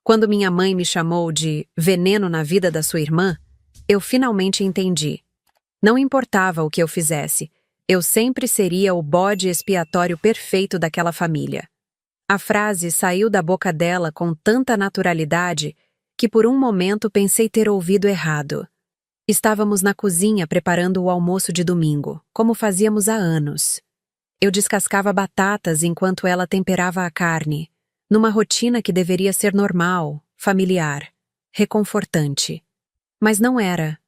Quando minha mãe me chamou de veneno na vida da sua irmã, eu finalmente entendi. Não importava o que eu fizesse, eu sempre seria o bode expiatório perfeito daquela família. A frase saiu da boca dela com tanta naturalidade que por um momento pensei ter ouvido errado. Estávamos na cozinha preparando o almoço de domingo, como fazíamos há anos. Eu descascava batatas enquanto ela temperava a carne, numa rotina que deveria ser normal, familiar, reconfortante. Mas não era.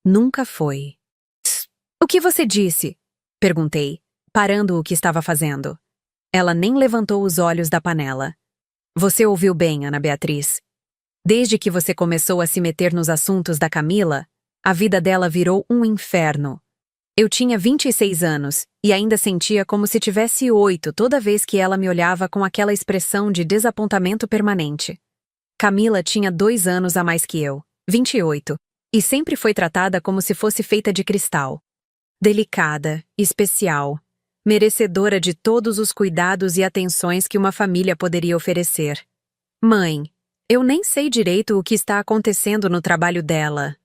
Nunca foi. O que você disse? Perguntei, parando o que estava fazendo. Ela nem levantou os olhos da panela. Você ouviu bem, Ana Beatriz. Desde que você começou a se meter nos assuntos da Camila, a vida dela virou um inferno. Eu tinha 26 anos e ainda sentia como se tivesse 8 toda vez que ela me olhava com aquela expressão de desapontamento permanente. Camila tinha 2 anos a mais que eu, 28, e sempre foi tratada como se fosse feita de cristal. Delicada, especial, merecedora de todos os cuidados e atenções que uma família poderia oferecer. Mãe, eu nem sei direito o que está acontecendo no trabalho dela.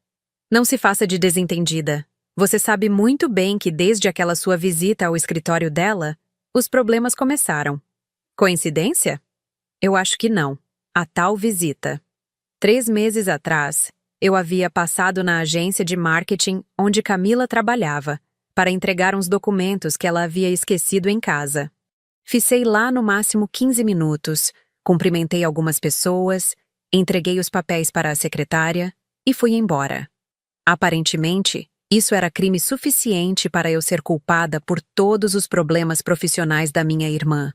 Não se faça de desentendida. Você sabe muito bem que desde aquela sua visita ao escritório dela, os problemas começaram. Coincidência? Eu acho que não. A tal visita. 3 meses atrás, eu havia passado na agência de marketing onde Camila trabalhava, para entregar uns documentos que ela havia esquecido em casa. Ficei lá no máximo 15 minutos, cumprimentei algumas pessoas, entreguei os papéis para a secretária e fui embora. Aparentemente, isso era crime suficiente para eu ser culpada por todos os problemas profissionais da minha irmã.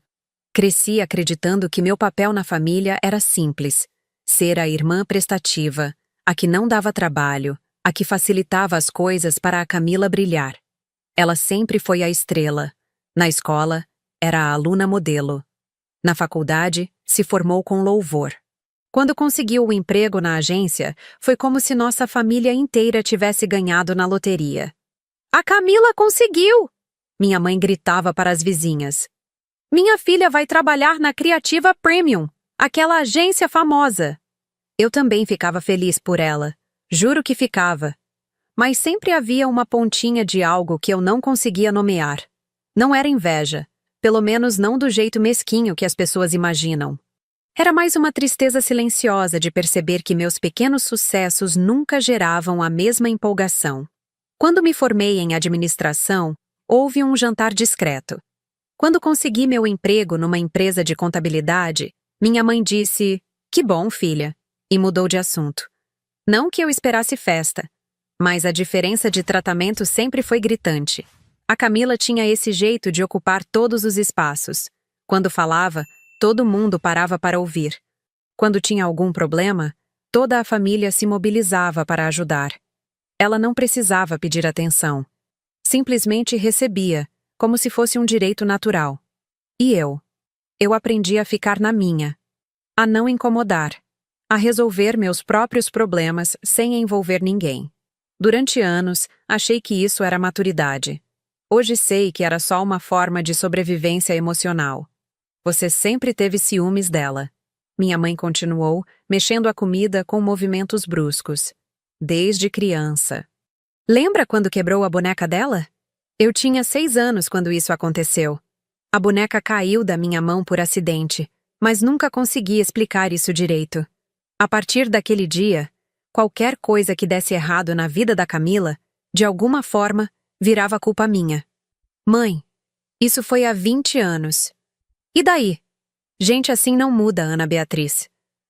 Cresci acreditando que meu papel na família era simples: ser a irmã prestativa, a que não dava trabalho, a que facilitava as coisas para a Camila brilhar. Ela sempre foi a estrela. Na escola, era a aluna modelo. Na faculdade, se formou com louvor. Quando conseguiu o emprego na agência, foi como se nossa família inteira tivesse ganhado na loteria. A Camila conseguiu! Minha mãe gritava para as vizinhas. Minha filha vai trabalhar na Criativa Premium, aquela agência famosa. Eu também ficava feliz por ela. Juro que ficava. Mas sempre havia uma pontinha de algo que eu não conseguia nomear. Não era inveja, pelo menos não do jeito mesquinho que as pessoas imaginam. Era mais uma tristeza silenciosa de perceber que meus pequenos sucessos nunca geravam a mesma empolgação. Quando me formei em administração, houve um jantar discreto. Quando consegui meu emprego numa empresa de contabilidade, minha mãe disse: "Que bom, filha", e mudou de assunto. Não que eu esperasse festa, mas a diferença de tratamento sempre foi gritante. A Camila tinha esse jeito de ocupar todos os espaços. Quando falava, todo mundo parava para ouvir. Quando tinha algum problema, toda a família se mobilizava para ajudar. Ela não precisava pedir atenção. Simplesmente recebia, como se fosse um direito natural. E eu? Eu aprendi a ficar na minha, a não incomodar, a resolver meus próprios problemas sem envolver ninguém. Durante anos, achei que isso era maturidade. Hoje sei que era só uma forma de sobrevivência emocional. Você sempre teve ciúmes dela. Minha mãe continuou, mexendo a comida com movimentos bruscos. Desde criança. Lembra quando quebrou a boneca dela? Eu tinha 6 anos quando isso aconteceu. A boneca caiu da minha mão por acidente, mas nunca consegui explicar isso direito. A partir daquele dia, qualquer coisa que desse errado na vida da Camila, de alguma forma, virava culpa minha. Mãe, isso foi há 20 anos. E daí? Gente assim não muda, Ana Beatriz.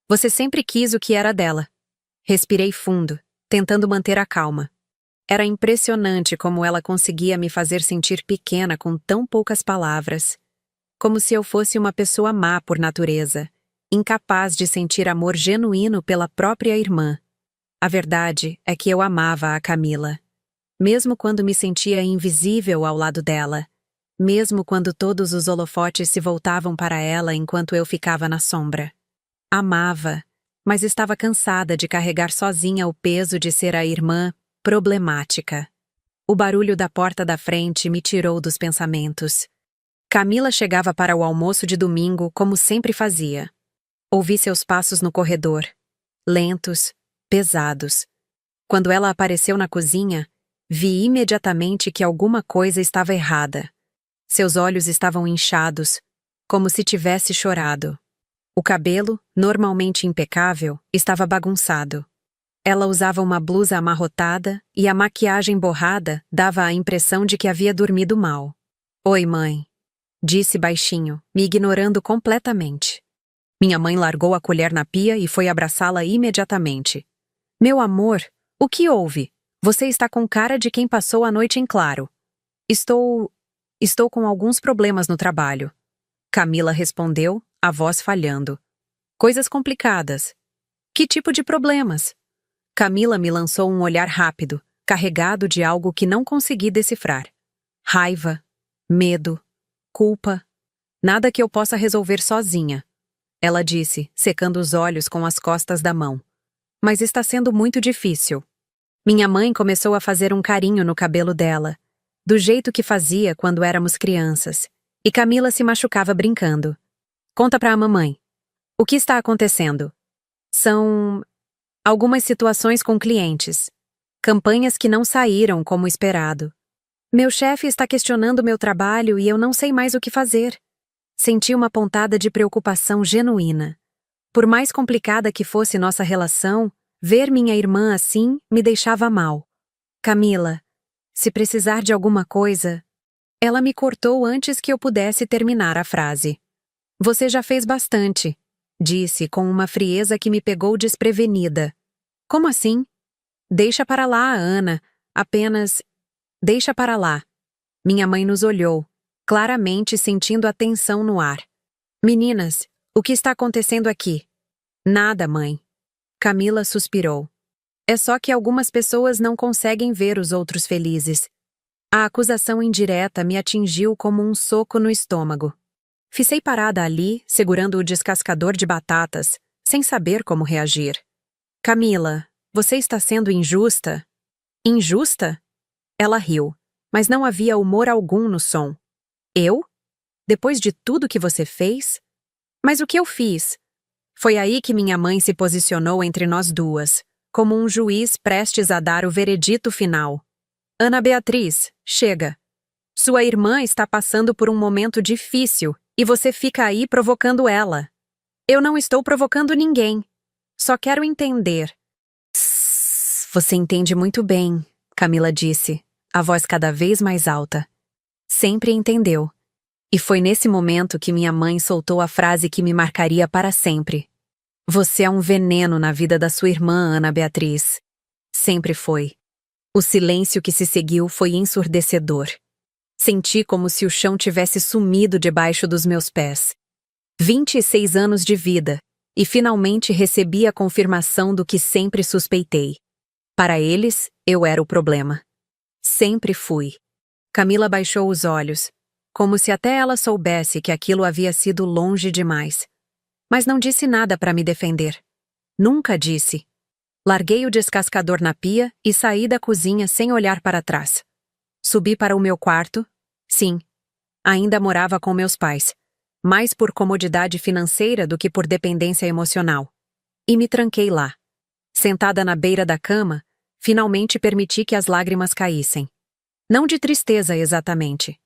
Você sempre quis o que era dela. Respirei fundo, tentando manter a calma. Era impressionante como ela conseguia me fazer sentir pequena com tão poucas palavras. Como se eu fosse uma pessoa má por natureza, incapaz de sentir amor genuíno pela própria irmã. A verdade é que eu amava a Camila. Mesmo quando me sentia invisível ao lado dela. Mesmo quando todos os holofotes se voltavam para ela enquanto eu ficava na sombra. Amava, mas estava cansada de carregar sozinha o peso de ser a irmã problemática. O barulho da porta da frente me tirou dos pensamentos. Camila chegava para o almoço de domingo como sempre fazia. Ouvi seus passos no corredor, lentos, pesados. Quando ela apareceu na cozinha, vi imediatamente que alguma coisa estava errada. Seus olhos estavam inchados, como se tivesse chorado. O cabelo, normalmente impecável, estava bagunçado. Ela usava uma blusa amarrotada e a maquiagem borrada dava a impressão de que havia dormido mal. "Oi, mãe", disse baixinho, me ignorando completamente. Minha mãe largou a colher na pia e foi abraçá-la imediatamente. "Meu amor, o que houve? Você está com cara de quem passou a noite em claro." Estou com alguns problemas no trabalho." Camila respondeu, a voz falhando. "Coisas complicadas." "Que tipo de problemas?" Camila me lançou um olhar rápido, carregado de algo que não consegui decifrar. Raiva, medo, culpa. Nada que eu possa resolver sozinha. Ela disse, secando os olhos com as costas da mão. "Mas está sendo muito difícil." Minha mãe começou a fazer um carinho no cabelo dela, do jeito que fazia quando éramos crianças, e Camila se machucava brincando. "Conta pra a mamãe. O que está acontecendo?" "São algumas situações com clientes. Campanhas que não saíram como esperado. Meu chefe está questionando meu trabalho e eu não sei mais o que fazer." Senti uma pontada de preocupação genuína. Por mais complicada que fosse nossa relação, ver minha irmã assim me deixava mal. "Camila, se precisar de alguma coisa..." Ela me cortou antes que eu pudesse terminar a frase. "Você já fez bastante", disse com uma frieza que me pegou desprevenida. "Como assim?" "Deixa para lá, Ana. Apenas... deixa para lá." Minha mãe nos olhou, claramente sentindo a tensão no ar. "Meninas, o que está acontecendo aqui?" "Nada, mãe." Camila suspirou. "É só que algumas pessoas não conseguem ver os outros felizes." A acusação indireta me atingiu como um soco no estômago. Fiquei parada ali, segurando o descascador de batatas, sem saber como reagir. "Camila, você está sendo injusta?" "Injusta?" Ela riu, mas não havia humor algum no som. "Eu? Depois de tudo que você fez?" "Mas o que eu fiz?" Foi aí que minha mãe se posicionou entre nós duas, como um juiz prestes a dar o veredito final. "Ana Beatriz, chega. Sua irmã está passando por um momento difícil e você fica aí provocando ela." "Eu não estou provocando ninguém. Só quero entender." "Você entende muito bem", Camila disse, a voz cada vez mais alta. Sempre entendeu. E foi nesse momento que minha mãe soltou a frase que me marcaria para sempre. "Você é um veneno na vida da sua irmã, Ana Beatriz." Sempre foi. O silêncio que se seguiu foi ensurdecedor. Senti como se o chão tivesse sumido debaixo dos meus pés. 26 anos de vida, e finalmente recebi a confirmação do que sempre suspeitei. Para eles, eu era o problema. Sempre fui. Camila baixou os olhos, como se até ela soubesse que aquilo havia sido longe demais. Mas não disse nada para me defender. Nunca disse. Larguei o descascador na pia e saí da cozinha sem olhar para trás. Subi para o meu quarto. Sim, ainda morava com meus pais, mais por comodidade financeira do que por dependência emocional. E me tranquei lá. Sentada na beira da cama, finalmente permiti que as lágrimas caíssem. Não de tristeza exatamente.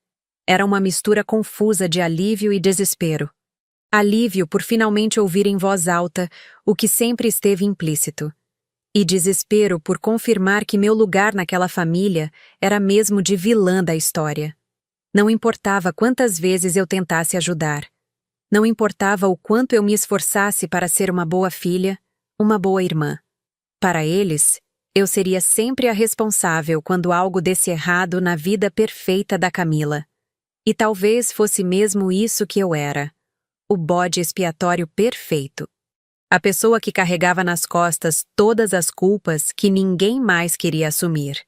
Era uma mistura confusa de alívio e desespero. Alívio por finalmente ouvir em voz alta o que sempre esteve implícito. E desespero por confirmar que meu lugar naquela família era mesmo de vilã da história. Não importava quantas vezes eu tentasse ajudar. Não importava o quanto eu me esforçasse para ser uma boa filha, uma boa irmã. Para eles, eu seria sempre a responsável quando algo desse errado na vida perfeita da Camila. E talvez fosse mesmo isso que eu era. O bode expiatório perfeito. A pessoa que carregava nas costas todas as culpas que ninguém mais queria assumir.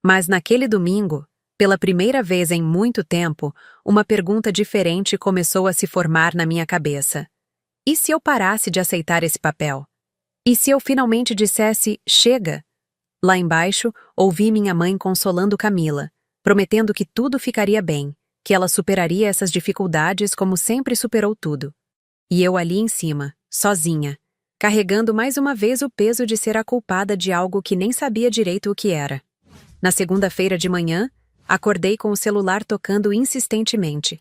Mas naquele domingo, pela primeira vez em muito tempo, uma pergunta diferente começou a se formar na minha cabeça. E se eu parasse de aceitar esse papel? E se eu finalmente dissesse, chega? Lá embaixo, ouvi minha mãe consolando Camila, prometendo que tudo ficaria bem, que ela superaria essas dificuldades como sempre superou tudo. E eu ali em cima, sozinha, carregando mais uma vez o peso de ser a culpada de algo que nem sabia direito o que era. Na segunda-feira de manhã, acordei com o celular tocando insistentemente.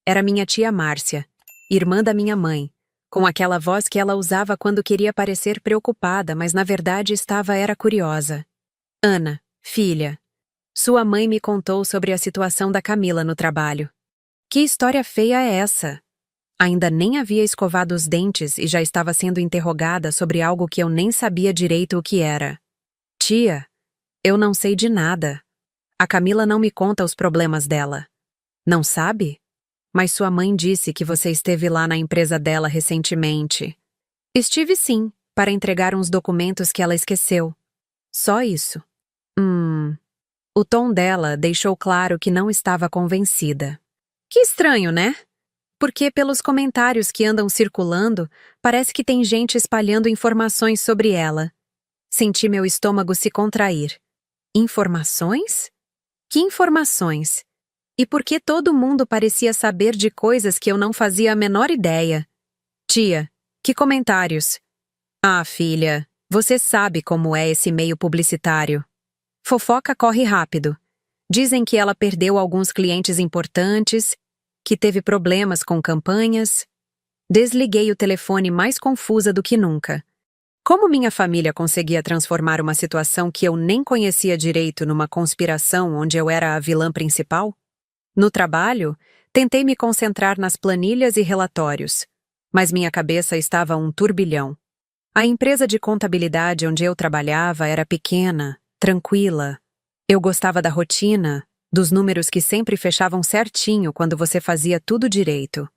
Era minha tia Márcia, irmã da minha mãe, com aquela voz que ela usava quando queria parecer preocupada, mas na verdade era curiosa. Ana, filha, sua mãe me contou sobre a situação da Camila no trabalho. Que história feia é essa? Ainda nem havia escovado os dentes e já estava sendo interrogada sobre algo que eu nem sabia direito o que era. Tia, eu não sei de nada. A Camila não me conta os problemas dela. Não sabe? Mas sua mãe disse que você esteve lá na empresa dela recentemente. Estive sim, para entregar uns documentos que ela esqueceu. Só isso. O tom dela deixou claro que não estava convencida. Que estranho, né? Porque pelos comentários que andam circulando, parece que tem gente espalhando informações sobre ela. Senti meu estômago se contrair. Informações? Que informações? E por que todo mundo parecia saber de coisas que eu não fazia a menor ideia? Tia, que comentários? Ah, filha, você sabe como é esse meio publicitário. Fofoca corre rápido. Dizem que ela perdeu alguns clientes importantes, que teve problemas com campanhas. Desliguei o telefone mais confusa do que nunca. Como minha família conseguia transformar uma situação que eu nem conhecia direito numa conspiração onde eu era a vilã principal? No trabalho, tentei me concentrar nas planilhas e relatórios, mas minha cabeça estava um turbilhão. A empresa de contabilidade onde eu trabalhava era pequena, tranquila. Eu gostava da rotina, dos números que sempre fechavam certinho quando você fazia tudo direito.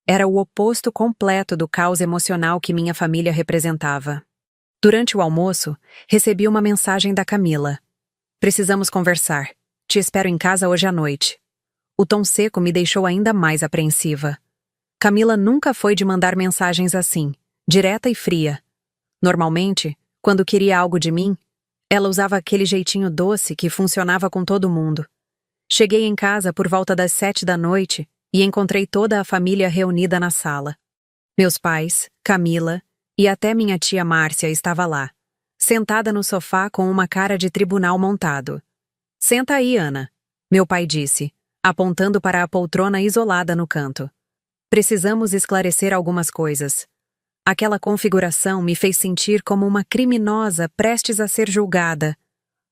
Era o oposto completo do caos emocional que minha família representava. Durante o almoço, recebi uma mensagem da Camila. Precisamos conversar. Te espero em casa hoje à noite. O tom seco me deixou ainda mais apreensiva. Camila nunca foi de mandar mensagens assim, direta e fria. Normalmente, quando queria algo de mim, ela usava aquele jeitinho doce que funcionava com todo mundo. Cheguei em casa por volta das 7 da noite e encontrei toda a família reunida na sala. Meus pais, Camila e até minha tia Márcia estava lá, sentada no sofá com uma cara de tribunal montado. Senta aí, Ana, meu pai disse, apontando para a poltrona isolada no canto. Precisamos esclarecer algumas coisas. Aquela configuração me fez sentir como uma criminosa prestes a ser julgada.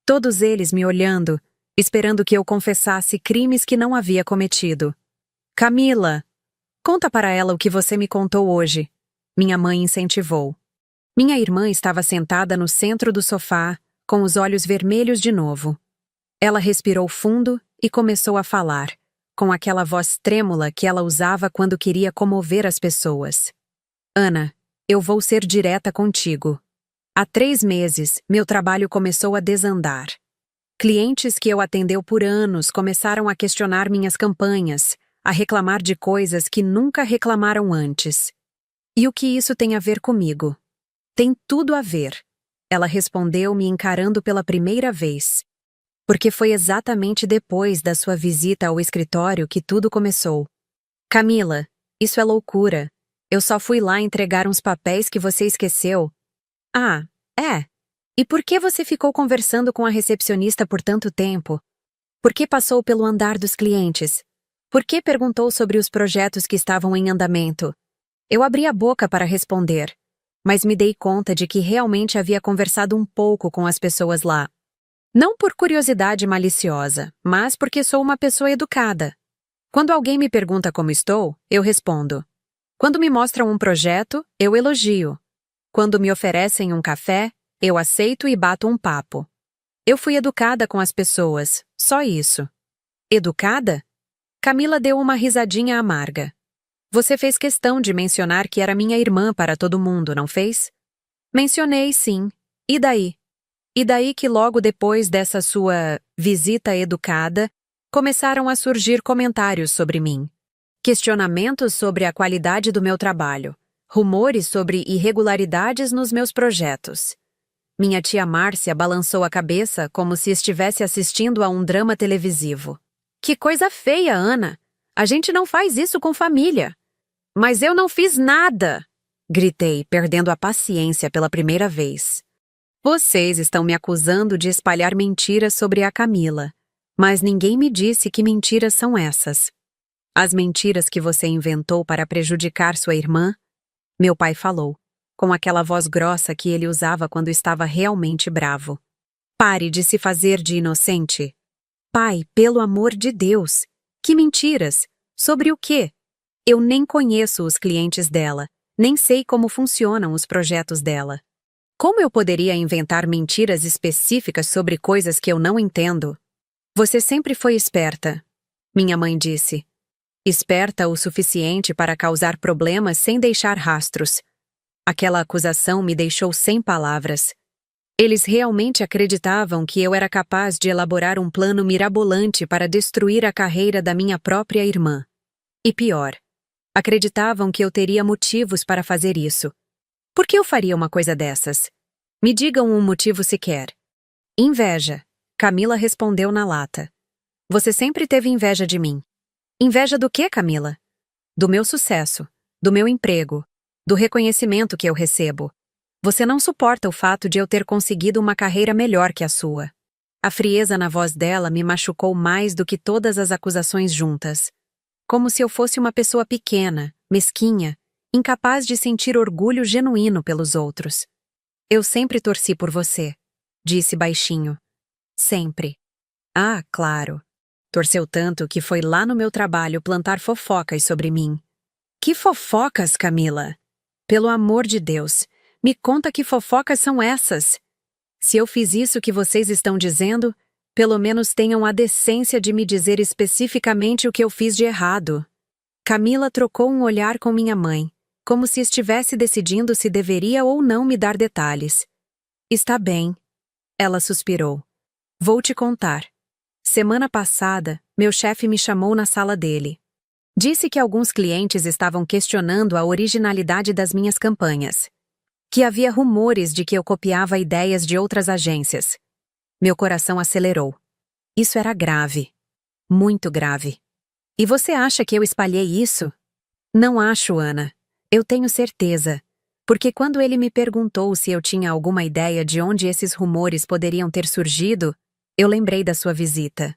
Todos eles me olhando, esperando que eu confessasse crimes que não havia cometido. Camila, conta para ela o que você me contou hoje. Minha mãe incentivou. Minha irmã estava sentada no centro do sofá, com os olhos vermelhos de novo. Ela respirou fundo e começou a falar, com aquela voz trêmula que ela usava quando queria comover as pessoas. Ana, eu vou ser direta contigo. Há 3 meses, meu trabalho começou a desandar. Clientes que eu atendeu por anos começaram a questionar minhas campanhas, a reclamar de coisas que nunca reclamaram antes. E o que isso tem a ver comigo? Tem tudo a ver. Ela respondeu me encarando pela primeira vez. Porque foi exatamente depois da sua visita ao escritório que tudo começou. Camila, isso é loucura. Eu só fui lá entregar uns papéis que você esqueceu. Ah, é? E por que você ficou conversando com a recepcionista por tanto tempo? Por que passou pelo andar dos clientes? Por que perguntou sobre os projetos que estavam em andamento? Eu abri a boca para responder, mas me dei conta de que realmente havia conversado um pouco com as pessoas lá. Não por curiosidade maliciosa, mas porque sou uma pessoa educada. Quando alguém me pergunta como estou, eu respondo. Quando me mostram um projeto, eu elogio. Quando me oferecem um café, eu aceito e bato um papo. Eu fui educada com as pessoas, só isso. Educada? Camila deu uma risadinha amarga. Você fez questão de mencionar que era minha irmã para todo mundo, não fez? Mencionei, sim. E daí? E daí que logo depois dessa sua visita educada, começaram a surgir comentários sobre mim. Questionamentos sobre a qualidade do meu trabalho. Rumores sobre irregularidades nos meus projetos. Minha tia Márcia balançou a cabeça como se estivesse assistindo a um drama televisivo. Que coisa feia, Ana! A gente não faz isso com família. Mas eu não fiz nada! Gritei, perdendo a paciência pela primeira vez. Vocês estão me acusando de espalhar mentiras sobre a Camila, mas ninguém me disse que mentiras são essas. As mentiras que você inventou para prejudicar sua irmã? Meu pai falou, com aquela voz grossa que ele usava quando estava realmente bravo. Pare de se fazer de inocente. Pai, pelo amor de Deus! Que mentiras? Sobre o quê? Eu nem conheço os clientes dela, nem sei como funcionam os projetos dela. Como eu poderia inventar mentiras específicas sobre coisas que eu não entendo? Você sempre foi esperta, minha mãe disse. Esperta o suficiente para causar problemas sem deixar rastros. Aquela acusação me deixou sem palavras. Eles realmente acreditavam que eu era capaz de elaborar um plano mirabolante para destruir a carreira da minha própria irmã. E pior, acreditavam que eu teria motivos para fazer isso. Por que eu faria uma coisa dessas? Me digam um motivo sequer. Inveja, Camila respondeu na lata. Você sempre teve inveja de mim. Inveja do quê, Camila? Do meu sucesso, do meu emprego, do reconhecimento que eu recebo. Você não suporta o fato de eu ter conseguido uma carreira melhor que a sua. A frieza na voz dela me machucou mais do que todas as acusações juntas. Como se eu fosse uma pessoa pequena, mesquinha, incapaz de sentir orgulho genuíno pelos outros. Eu sempre torci por você, disse baixinho. Sempre. Ah, claro. Torceu tanto que foi lá no meu trabalho plantar fofocas sobre mim. Que fofocas, Camila? Pelo amor de Deus, me conta que fofocas são essas. Se eu fiz isso que vocês estão dizendo, pelo menos tenham a decência de me dizer especificamente o que eu fiz de errado. Camila trocou um olhar com minha mãe, como se estivesse decidindo se deveria ou não me dar detalhes. Está bem. Ela suspirou. Vou te contar. Semana passada, meu chefe me chamou na sala dele. Disse que alguns clientes estavam questionando a originalidade das minhas campanhas. Que havia rumores de que eu copiava ideias de outras agências. Meu coração acelerou. Isso era grave. Muito grave. E você acha que eu espalhei isso? Não acho, Ana. Eu tenho certeza. Porque quando ele me perguntou se eu tinha alguma ideia de onde esses rumores poderiam ter surgido, eu lembrei da sua visita.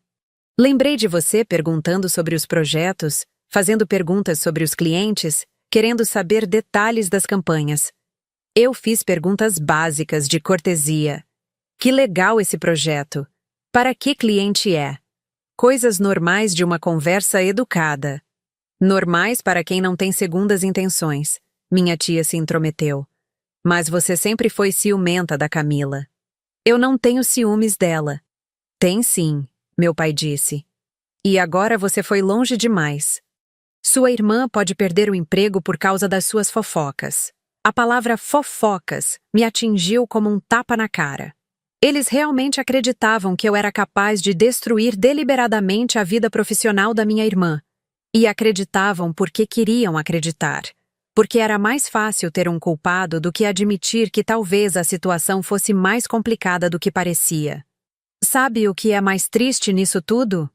Lembrei de você perguntando sobre os projetos, fazendo perguntas sobre os clientes, querendo saber detalhes das campanhas. Eu fiz perguntas básicas de cortesia. Que legal esse projeto. Para que cliente é? Coisas normais de uma conversa educada. Normais para quem não tem segundas intenções, minha tia se intrometeu. Mas você sempre foi ciumenta da Camila. Eu não tenho ciúmes dela. Tem sim, meu pai disse. E agora você foi longe demais. Sua irmã pode perder o emprego por causa das suas fofocas. A palavra fofocas me atingiu como um tapa na cara. Eles realmente acreditavam que eu era capaz de destruir deliberadamente a vida profissional da minha irmã. E acreditavam porque queriam acreditar. Porque era mais fácil ter um culpado do que admitir que talvez a situação fosse mais complicada do que parecia. Sabe o que é mais triste nisso tudo?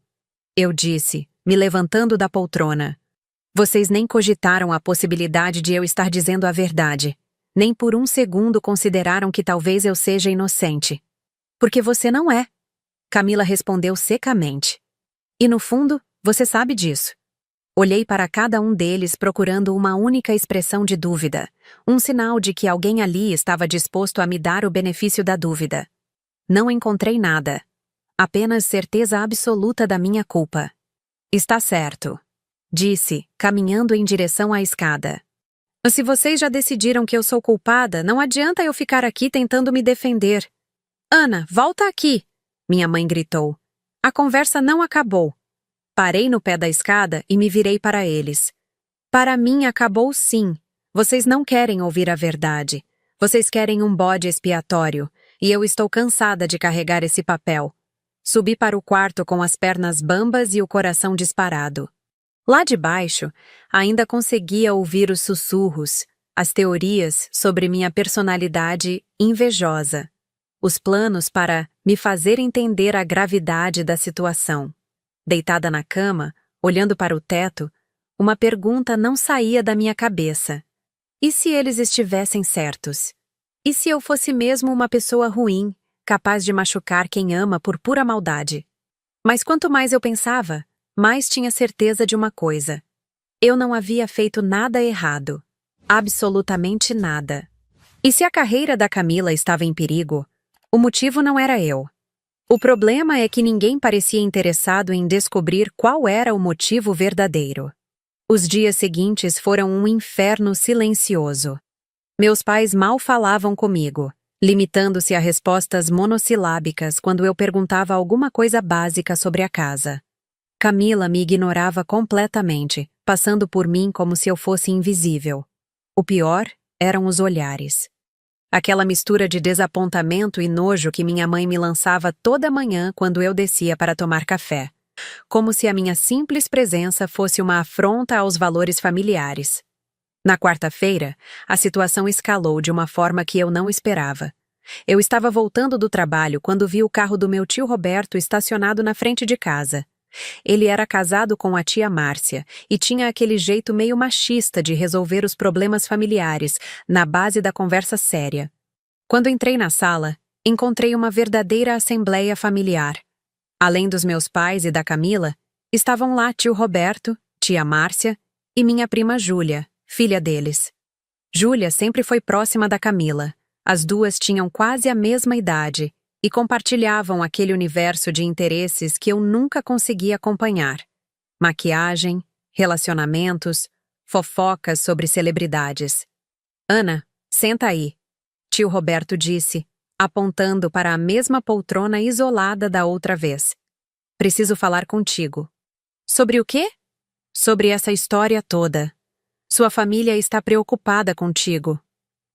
Eu disse, me levantando da poltrona. Vocês nem cogitaram a possibilidade de eu estar dizendo a verdade. Nem por um segundo consideraram que talvez eu seja inocente. Porque você não é. Camila respondeu secamente. E no fundo, você sabe disso. Olhei para cada um deles procurando uma única expressão de dúvida, um sinal de que alguém ali estava disposto a me dar o benefício da dúvida. Não encontrei nada. Apenas certeza absoluta da minha culpa. Está certo, disse, caminhando em direção à escada. Se vocês já decidiram que eu sou culpada, não adianta eu ficar aqui tentando me defender. Ana, volta aqui! Minha mãe gritou. A conversa não acabou. Parei no pé da escada e me virei para eles. Para mim acabou sim. Vocês não querem ouvir a verdade. Vocês querem um bode expiatório. E eu estou cansada de carregar esse papel. Subi para o quarto com as pernas bambas e o coração disparado. Lá de baixo, ainda conseguia ouvir os sussurros, as teorias sobre minha personalidade invejosa, os planos para me fazer entender a gravidade da situação. Deitada na cama, olhando para o teto, uma pergunta não saía da minha cabeça. E se eles estivessem certos? E se eu fosse mesmo uma pessoa ruim, capaz de machucar quem ama por pura maldade? Mas quanto mais eu pensava, mais tinha certeza de uma coisa. Eu não havia feito nada errado. Absolutamente nada. E se a carreira da Camila estava em perigo, o motivo não era eu. O problema é que ninguém parecia interessado em descobrir qual era o motivo verdadeiro. Os dias seguintes foram um inferno silencioso. Meus pais mal falavam comigo, limitando-se a respostas monossilábicas quando eu perguntava alguma coisa básica sobre a casa. Camila me ignorava completamente, passando por mim como se eu fosse invisível. O pior eram os olhares. Aquela mistura de desapontamento e nojo que minha mãe me lançava toda manhã quando eu descia para tomar café, como se a minha simples presença fosse uma afronta aos valores familiares. Na quarta-feira, a situação escalou de uma forma que eu não esperava. Eu estava voltando do trabalho quando vi o carro do meu tio Roberto estacionado na frente de casa. Ele era casado com a tia Márcia e tinha aquele jeito meio machista de resolver os problemas familiares, na base da conversa séria. Quando entrei na sala, encontrei uma verdadeira assembleia familiar. Além dos meus pais e da Camila, estavam lá tio Roberto, tia Márcia e minha prima Júlia, filha deles. Júlia sempre foi próxima da Camila. As duas tinham quase a mesma idade e compartilhavam aquele universo de interesses que eu nunca conseguia acompanhar. Maquiagem, relacionamentos, fofocas sobre celebridades. Ana, senta aí, tio Roberto disse, apontando para a mesma poltrona isolada da outra vez. Preciso falar contigo. Sobre o quê? Sobre essa história toda. Sua família está preocupada contigo.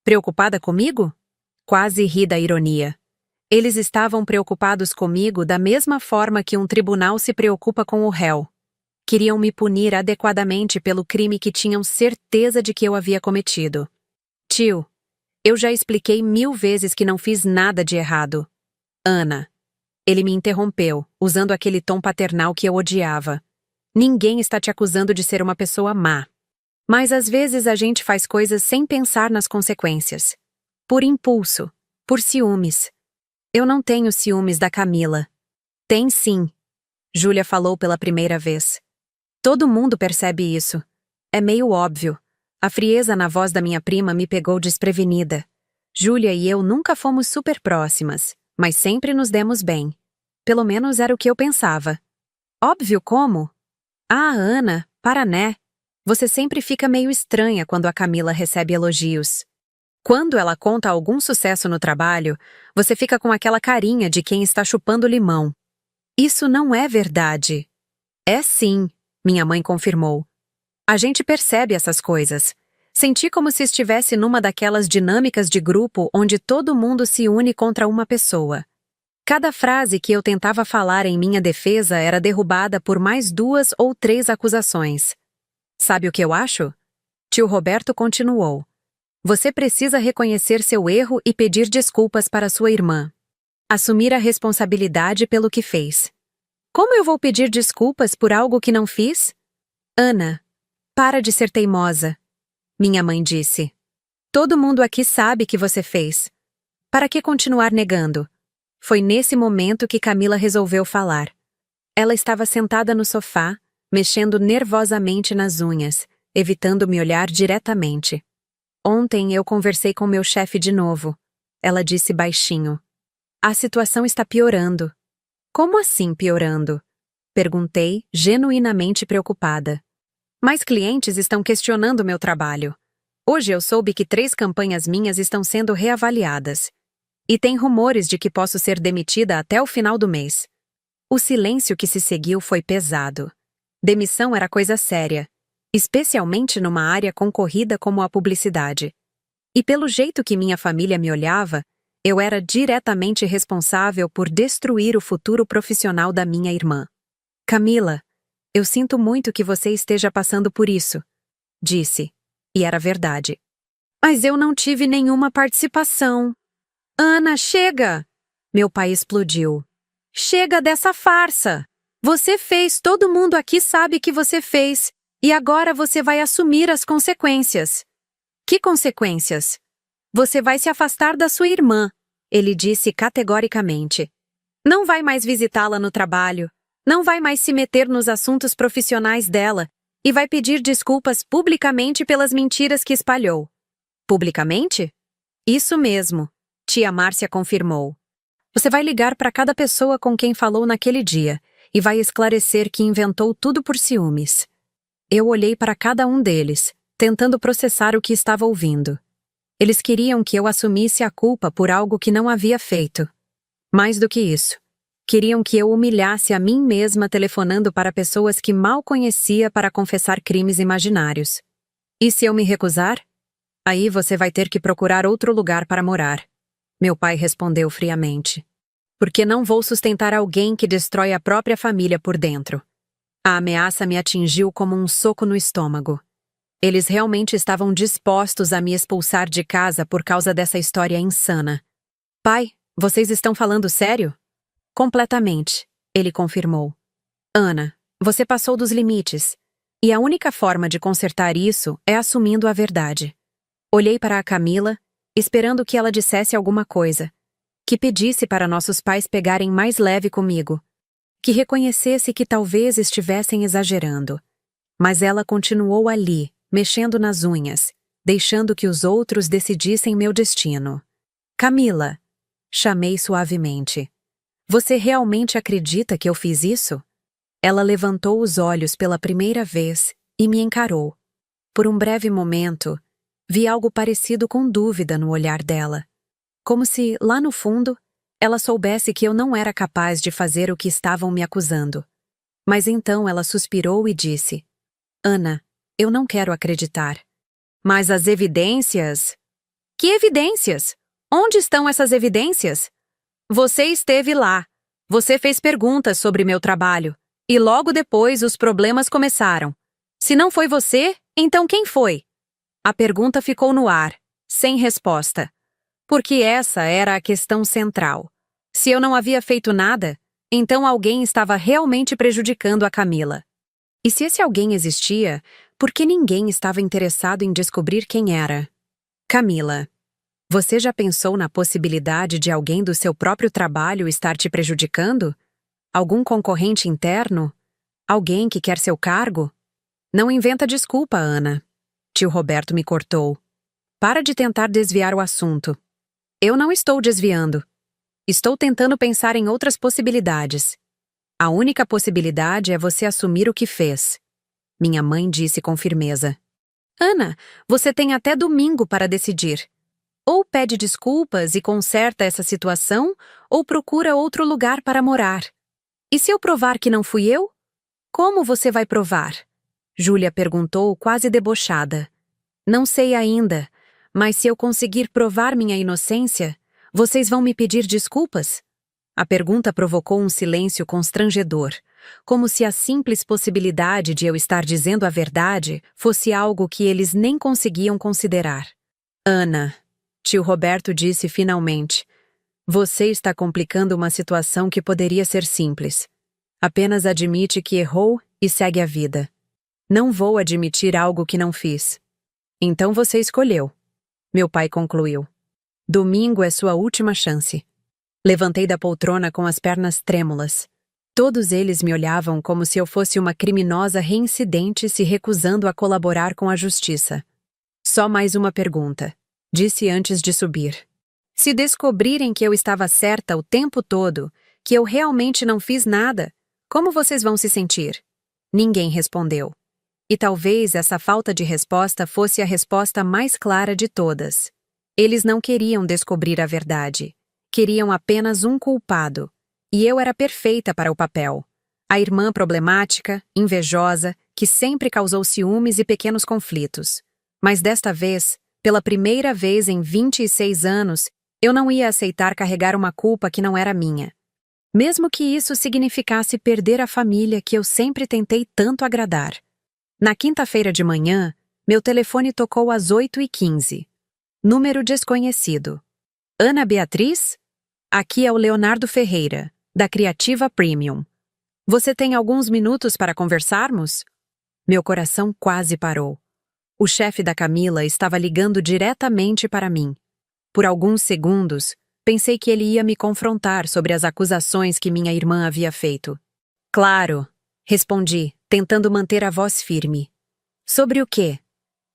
Preocupada comigo? Quase ri da ironia. Eles estavam preocupados comigo da mesma forma que um tribunal se preocupa com o réu. Queriam me punir adequadamente pelo crime que tinham certeza de que eu havia cometido. Tio, eu já expliquei 1000 vezes que não fiz nada de errado. Ana. Ele me interrompeu, usando aquele tom paternal que eu odiava. Ninguém está te acusando de ser uma pessoa má. Mas às vezes a gente faz coisas sem pensar nas consequências. Por impulso, por ciúmes. Eu não tenho ciúmes da Camila. Tem sim. Júlia falou pela primeira vez. Todo mundo percebe isso. É meio óbvio. A frieza na voz da minha prima me pegou desprevenida. Júlia e eu nunca fomos super próximas, mas sempre nos demos bem. Pelo menos era o que eu pensava. Óbvio como? Ah, Ana, para né? Você sempre fica meio estranha quando a Camila recebe elogios. Quando ela conta algum sucesso no trabalho, você fica com aquela carinha de quem está chupando limão. Isso não é verdade. É sim, minha mãe confirmou. A gente percebe essas coisas. Senti como se estivesse numa daquelas dinâmicas de grupo onde todo mundo se une contra uma pessoa. Cada frase que eu tentava falar em minha defesa era derrubada por mais 2 ou 3 acusações. Sabe o que eu acho? Tio Roberto continuou. Você precisa reconhecer seu erro e pedir desculpas para sua irmã. Assumir a responsabilidade pelo que fez. Como eu vou pedir desculpas por algo que não fiz? Ana, para de ser teimosa. Minha mãe disse. Todo mundo aqui sabe que você fez. Para que continuar negando? Foi nesse momento que Camila resolveu falar. Ela estava sentada no sofá, mexendo nervosamente nas unhas, evitando me olhar diretamente. Ontem eu conversei com meu chefe de novo. Ela disse baixinho. A situação está piorando. Como assim piorando? Perguntei, genuinamente preocupada. Mais clientes estão questionando meu trabalho. Hoje eu soube que 3 campanhas minhas estão sendo reavaliadas. E tem rumores de que posso ser demitida até o final do mês. O silêncio que se seguiu foi pesado. Demissão era coisa séria, especialmente numa área concorrida como a publicidade. E pelo jeito que minha família me olhava, eu era diretamente responsável por destruir o futuro profissional da minha irmã. Camila, eu sinto muito que você esteja passando por isso, disse. E era verdade. Mas eu não tive nenhuma participação. Ana, chega! Meu pai explodiu. Chega dessa farsa! Você fez, todo mundo aqui sabe que você fez, e agora você vai assumir as consequências. Que consequências? Você vai se afastar da sua irmã, ele disse categoricamente. Não vai mais visitá-la no trabalho, não vai mais se meter nos assuntos profissionais dela e vai pedir desculpas publicamente pelas mentiras que espalhou. Publicamente? Isso mesmo, tia Márcia confirmou. Você vai ligar para cada pessoa com quem falou naquele dia e vai esclarecer que inventou tudo por ciúmes. Eu olhei para cada um deles, tentando processar o que estava ouvindo. Eles queriam que eu assumisse a culpa por algo que não havia feito. Mais do que isso, queriam que eu humilhasse a mim mesma telefonando para pessoas que mal conhecia para confessar crimes imaginários. E se eu me recusar? Aí você vai ter que procurar outro lugar para morar. Meu pai respondeu friamente. Porque não vou sustentar alguém que destrói a própria família por dentro. A ameaça me atingiu como um soco no estômago. Eles realmente estavam dispostos a me expulsar de casa por causa dessa história insana. Pai, vocês estão falando sério? Completamente, ele confirmou. Ana, você passou dos limites. E a única forma de consertar isso é assumindo a verdade. Olhei para a Camila, esperando que ela dissesse alguma coisa. Que pedisse para nossos pais pegarem mais leve comigo. Que reconhecesse que talvez estivessem exagerando. Mas ela continuou ali, mexendo nas unhas, deixando que os outros decidissem meu destino. Camila, chamei suavemente. Você realmente acredita que eu fiz isso? Ela levantou os olhos pela primeira vez e me encarou. Por um breve momento, vi algo parecido com dúvida no olhar dela. Como se, lá no fundo, ela soubesse que eu não era capaz de fazer o que estavam me acusando. Mas então ela suspirou e disse: Ana, eu não quero acreditar. Mas as evidências? Que evidências? Onde estão essas evidências? Você esteve lá. Você fez perguntas sobre meu trabalho. E logo depois os problemas começaram. Se não foi você, então quem foi? A pergunta ficou no ar, sem resposta. Porque essa era a questão central. Se eu não havia feito nada, então alguém estava realmente prejudicando a Camila. E se esse alguém existia, por que ninguém estava interessado em descobrir quem era? Camila, você já pensou na possibilidade de alguém do seu próprio trabalho estar te prejudicando? Algum concorrente interno? Alguém que quer seu cargo? Não inventa desculpa, Ana. Tio Roberto me cortou. Para de tentar desviar o assunto. Eu não estou desviando. Estou tentando pensar em outras possibilidades. A única possibilidade é você assumir o que fez. Minha mãe disse com firmeza. Ana, você tem até domingo para decidir. Ou pede desculpas e conserta essa situação, ou procura outro lugar para morar. E se eu provar que não fui eu? Como você vai provar? Júlia perguntou, quase debochada. Não sei ainda, mas se eu conseguir provar minha inocência, vocês vão me pedir desculpas? A pergunta provocou um silêncio constrangedor, como se a simples possibilidade de eu estar dizendo a verdade fosse algo que eles nem conseguiam considerar. Ana, tio Roberto disse finalmente, você está complicando uma situação que poderia ser simples. Apenas admite que errou e segue a vida. Não vou admitir algo que não fiz. Então você escolheu. Meu pai concluiu. Domingo é sua última chance. Levantei da poltrona com as pernas trêmulas. Todos eles me olhavam como se eu fosse uma criminosa reincidente se recusando a colaborar com a justiça. Só mais uma pergunta, disse antes de subir. Se descobrirem que eu estava certa o tempo todo, que eu realmente não fiz nada, como vocês vão se sentir? Ninguém respondeu. E talvez essa falta de resposta fosse a resposta mais clara de todas. Eles não queriam descobrir a verdade. Queriam apenas um culpado. E eu era perfeita para o papel. A irmã problemática, invejosa, que sempre causou ciúmes e pequenos conflitos. Mas desta vez, pela primeira vez em 26 anos, eu não ia aceitar carregar uma culpa que não era minha. Mesmo que isso significasse perder a família que eu sempre tentei tanto agradar. Na quinta-feira de manhã, meu telefone tocou às 8h15. Número desconhecido. Ana Beatriz? Aqui é o Leonardo Ferreira, da Criativa Premium. Você tem alguns minutos para conversarmos? Meu coração quase parou. O chefe da Camila estava ligando diretamente para mim. Por alguns segundos, pensei que ele ia me confrontar sobre as acusações que minha irmã havia feito. Claro, respondi, tentando manter a voz firme. Sobre o quê?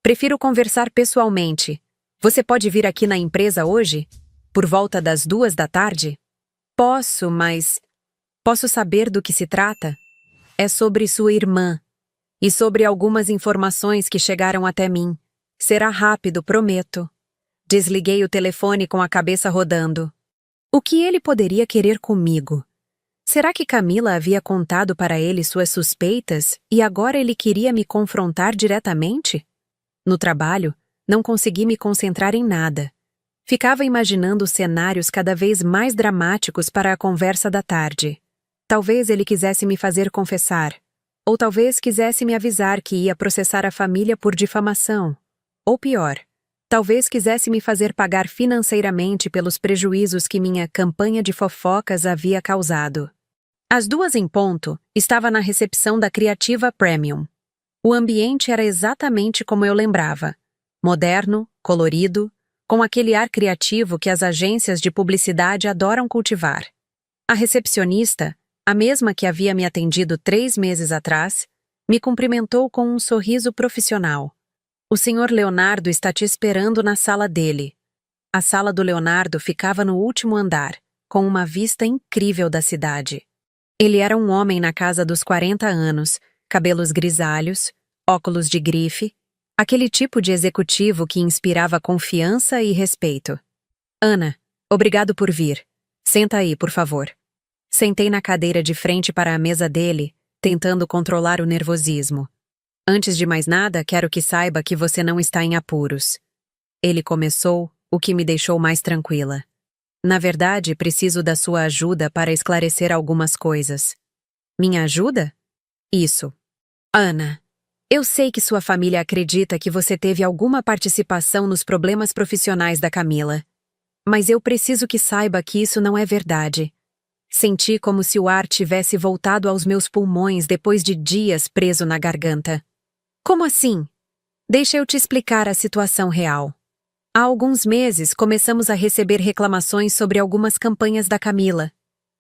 Prefiro conversar pessoalmente. Você pode vir aqui na empresa hoje? Por volta das 2 da tarde? Posso, mas... Posso saber do que se trata? É sobre sua irmã. E sobre algumas informações que chegaram até mim. Será rápido, prometo. Desliguei o telefone com a cabeça rodando. O que ele poderia querer comigo? Será que Camila havia contado para ele suas suspeitas e agora ele queria me confrontar diretamente? No trabalho, não consegui me concentrar em nada. Ficava imaginando cenários cada vez mais dramáticos para a conversa da tarde. Talvez ele quisesse me fazer confessar. Ou talvez quisesse me avisar que ia processar a família por difamação. Ou pior, talvez quisesse me fazer pagar financeiramente pelos prejuízos que minha campanha de fofocas havia causado. Às 2 em ponto, estava na recepção da Criativa Premium. O ambiente era exatamente como eu lembrava. Moderno, colorido, com aquele ar criativo que as agências de publicidade adoram cultivar. A recepcionista, a mesma que havia me atendido 3 meses atrás, me cumprimentou com um sorriso profissional. O senhor Leonardo está te esperando na sala dele. A sala do Leonardo ficava no último andar, com uma vista incrível da cidade. Ele era um homem na casa dos 40 anos, cabelos grisalhos, óculos de grife, aquele tipo de executivo que inspirava confiança e respeito. Ana, obrigado por vir. Senta aí, por favor. Sentei na cadeira de frente para a mesa dele, tentando controlar o nervosismo. Antes de mais nada, quero que saiba que você não está em apuros. Ele começou, o que me deixou mais tranquila. Na verdade, preciso da sua ajuda para esclarecer algumas coisas. Minha ajuda? Isso. Ana, eu sei que sua família acredita que você teve alguma participação nos problemas profissionais da Camila. Mas eu preciso que saiba que isso não é verdade. Senti como se o ar tivesse voltado aos meus pulmões depois de dias preso na garganta. Como assim? Deixa eu te explicar a situação real. Há alguns meses começamos a receber reclamações sobre algumas campanhas da Camila.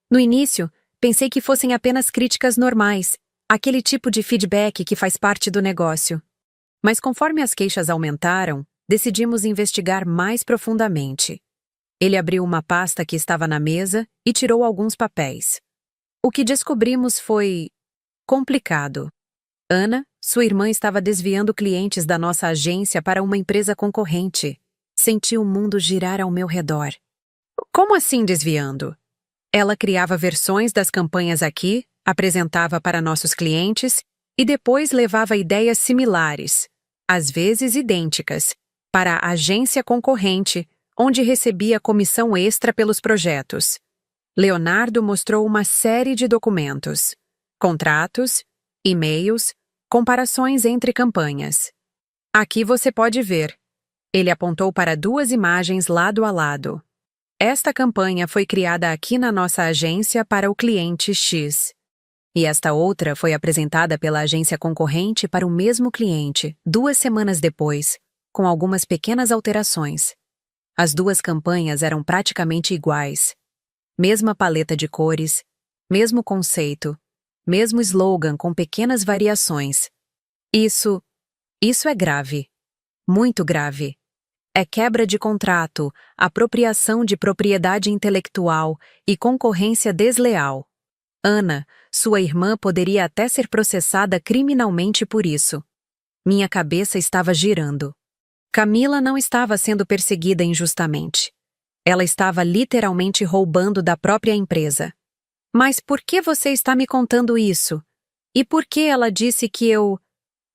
No início, pensei que fossem apenas críticas normais, aquele tipo de feedback que faz parte do negócio. Mas conforme as queixas aumentaram, decidimos investigar mais profundamente. Ele abriu uma pasta que estava na mesa e tirou alguns papéis. O que descobrimos foi... complicado. Ana, sua irmã, estava desviando clientes da nossa agência para uma empresa concorrente. Senti o mundo girar ao meu redor. Como assim desviando? Ela criava versões das campanhas aqui, apresentava para nossos clientes e depois levava ideias similares, às vezes idênticas, para a agência concorrente, onde recebia comissão extra pelos projetos. Leonardo mostrou uma série de documentos, contratos, e-mails, comparações entre campanhas. Aqui você pode ver. Ele apontou para 2 imagens lado a lado. Esta campanha foi criada aqui na nossa agência para o cliente X. E esta outra foi apresentada pela agência concorrente para o mesmo cliente, 2 semanas depois, com algumas pequenas alterações. As 2 campanhas eram praticamente iguais. Mesma paleta de cores, mesmo conceito, mesmo slogan com pequenas variações. Isso é grave. Muito grave. É quebra de contrato, apropriação de propriedade intelectual e concorrência desleal. Ana, sua irmã, poderia até ser processada criminalmente por isso. Minha cabeça estava girando. Camila não estava sendo perseguida injustamente. Ela estava literalmente roubando da própria empresa. Mas por que você está me contando isso? E por que ela disse que eu...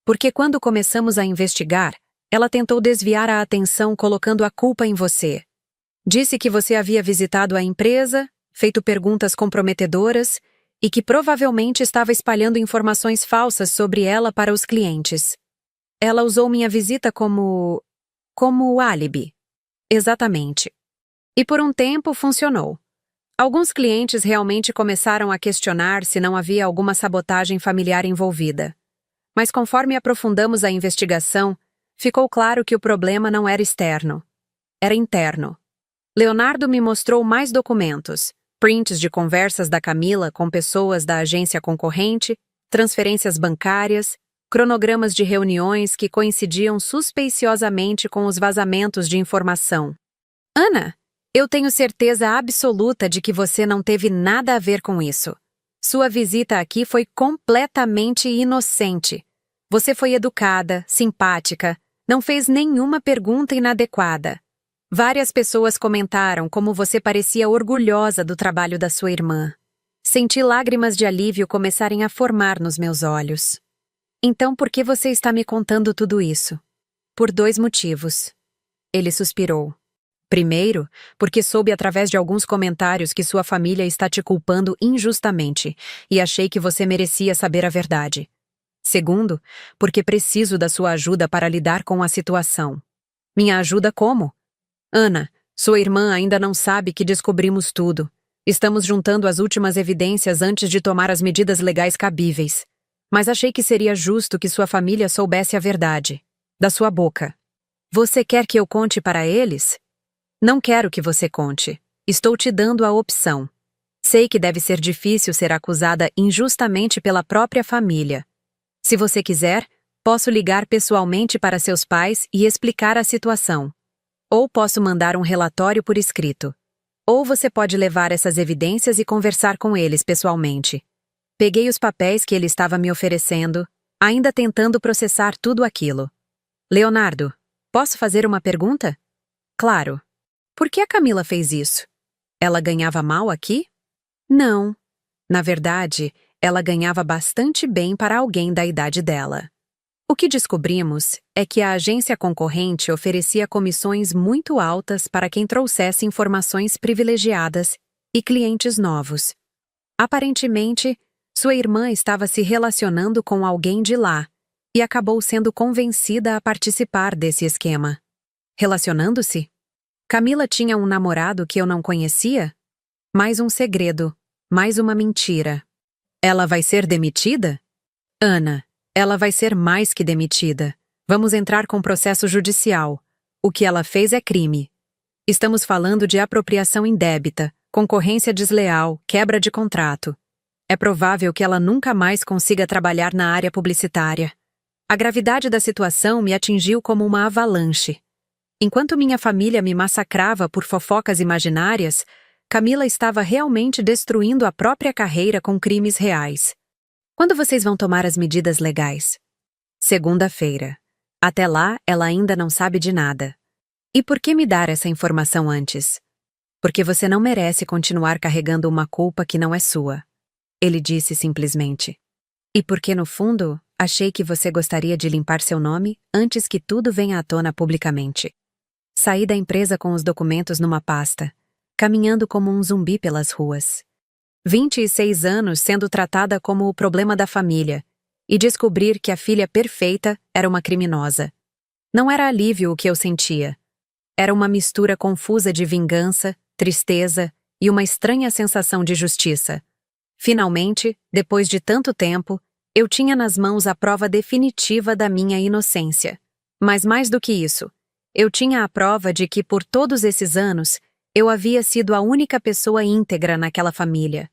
Porque quando começamos a investigar, ela tentou desviar a atenção colocando a culpa em você. Disse que você havia visitado a empresa, feito perguntas comprometedoras e que provavelmente estava espalhando informações falsas sobre ela para os clientes. Ela usou minha visita como álibi. Exatamente. E por um tempo funcionou. Alguns clientes realmente começaram a questionar se não havia alguma sabotagem familiar envolvida. Mas conforme aprofundamos a investigação, ficou claro que o problema não era externo, era interno. Leonardo me mostrou mais documentos, prints de conversas da Camila com pessoas da agência concorrente, transferências bancárias, cronogramas de reuniões que coincidiam suspeiciosamente com os vazamentos de informação. Ana, eu tenho certeza absoluta de que você não teve nada a ver com isso. Sua visita aqui foi completamente inocente. Você foi educada, simpática, não fez nenhuma pergunta inadequada. Várias pessoas comentaram como você parecia orgulhosa do trabalho da sua irmã. Senti lágrimas de alívio começarem a formar nos meus olhos. Então, por que você está me contando tudo isso? Por 2 motivos. Ele suspirou. Primeiro, porque soube através de alguns comentários que sua família está te culpando injustamente e achei que você merecia saber a verdade. Segundo, porque preciso da sua ajuda para lidar com a situação. Minha ajuda como? Ana, sua irmã ainda não sabe que descobrimos tudo. Estamos juntando as últimas evidências antes de tomar as medidas legais cabíveis. Mas achei que seria justo que sua família soubesse a verdade. Da sua boca. Você quer que eu conte para eles? Não quero que você conte. Estou te dando a opção. Sei que deve ser difícil ser acusada injustamente pela própria família. Se você quiser, posso ligar pessoalmente para seus pais e explicar a situação. Ou posso mandar um relatório por escrito. Ou você pode levar essas evidências e conversar com eles pessoalmente. Peguei os papéis que ele estava me oferecendo, ainda tentando processar tudo aquilo. Leonardo, posso fazer uma pergunta? Claro. Por que a Camila fez isso? Ela ganhava mal aqui? Não. Na verdade, ela ganhava bastante bem para alguém da idade dela. O que descobrimos é que a agência concorrente oferecia comissões muito altas para quem trouxesse informações privilegiadas e clientes novos. Aparentemente, sua irmã estava se relacionando com alguém de lá e acabou sendo convencida a participar desse esquema. Relacionando-se? Camila tinha um namorado que eu não conhecia? Mais um segredo, mais uma mentira. Ela vai ser demitida? Ana, ela vai ser mais que demitida. Vamos entrar com processo judicial. O que ela fez é crime. Estamos falando de apropriação indébita, concorrência desleal, quebra de contrato. É provável que ela nunca mais consiga trabalhar na área publicitária. A gravidade da situação me atingiu como uma avalanche. Enquanto minha família me massacrava por fofocas imaginárias, Camila estava realmente destruindo a própria carreira com crimes reais. Quando vocês vão tomar as medidas legais? Segunda-feira. Até lá, ela ainda não sabe de nada. E por que me dar essa informação antes? Porque você não merece continuar carregando uma culpa que não é sua. Ele disse simplesmente. E porque, no fundo, achei que você gostaria de limpar seu nome antes que tudo venha à tona publicamente. Saí da empresa com os documentos numa pasta, caminhando como um zumbi pelas ruas. 26 anos sendo tratada como o problema da família, e descobrir que a filha perfeita era uma criminosa. Não era alívio o que eu sentia. Era uma mistura confusa de vingança, tristeza e uma estranha sensação de justiça. Finalmente, depois de tanto tempo, eu tinha nas mãos a prova definitiva da minha inocência. Mas mais do que isso, eu tinha a prova de que por todos esses anos, eu havia sido a única pessoa íntegra naquela família.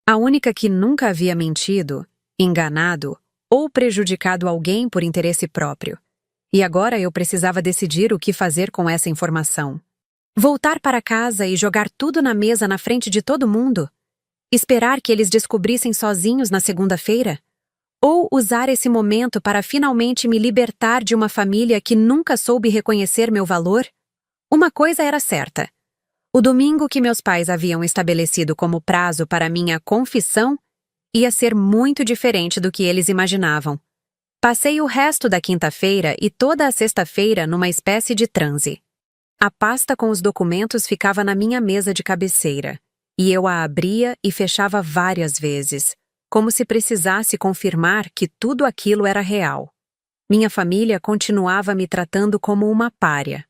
A única que nunca havia mentido, enganado ou prejudicado alguém por interesse próprio. E agora eu precisava decidir o que fazer com essa informação. Voltar para casa e jogar tudo na mesa na frente de todo mundo? Esperar que eles descobrissem sozinhos na segunda-feira? Ou usar esse momento para finalmente me libertar de uma família que nunca soube reconhecer meu valor? Uma coisa era certa. O domingo que meus pais haviam estabelecido como prazo para minha confissão ia ser muito diferente do que eles imaginavam. Passei o resto da quinta-feira e toda a sexta-feira numa espécie de transe. A pasta com os documentos ficava na minha mesa de cabeceira, e eu a abria e fechava várias vezes, como se precisasse confirmar que tudo aquilo era real. Minha família continuava me tratando como uma pária.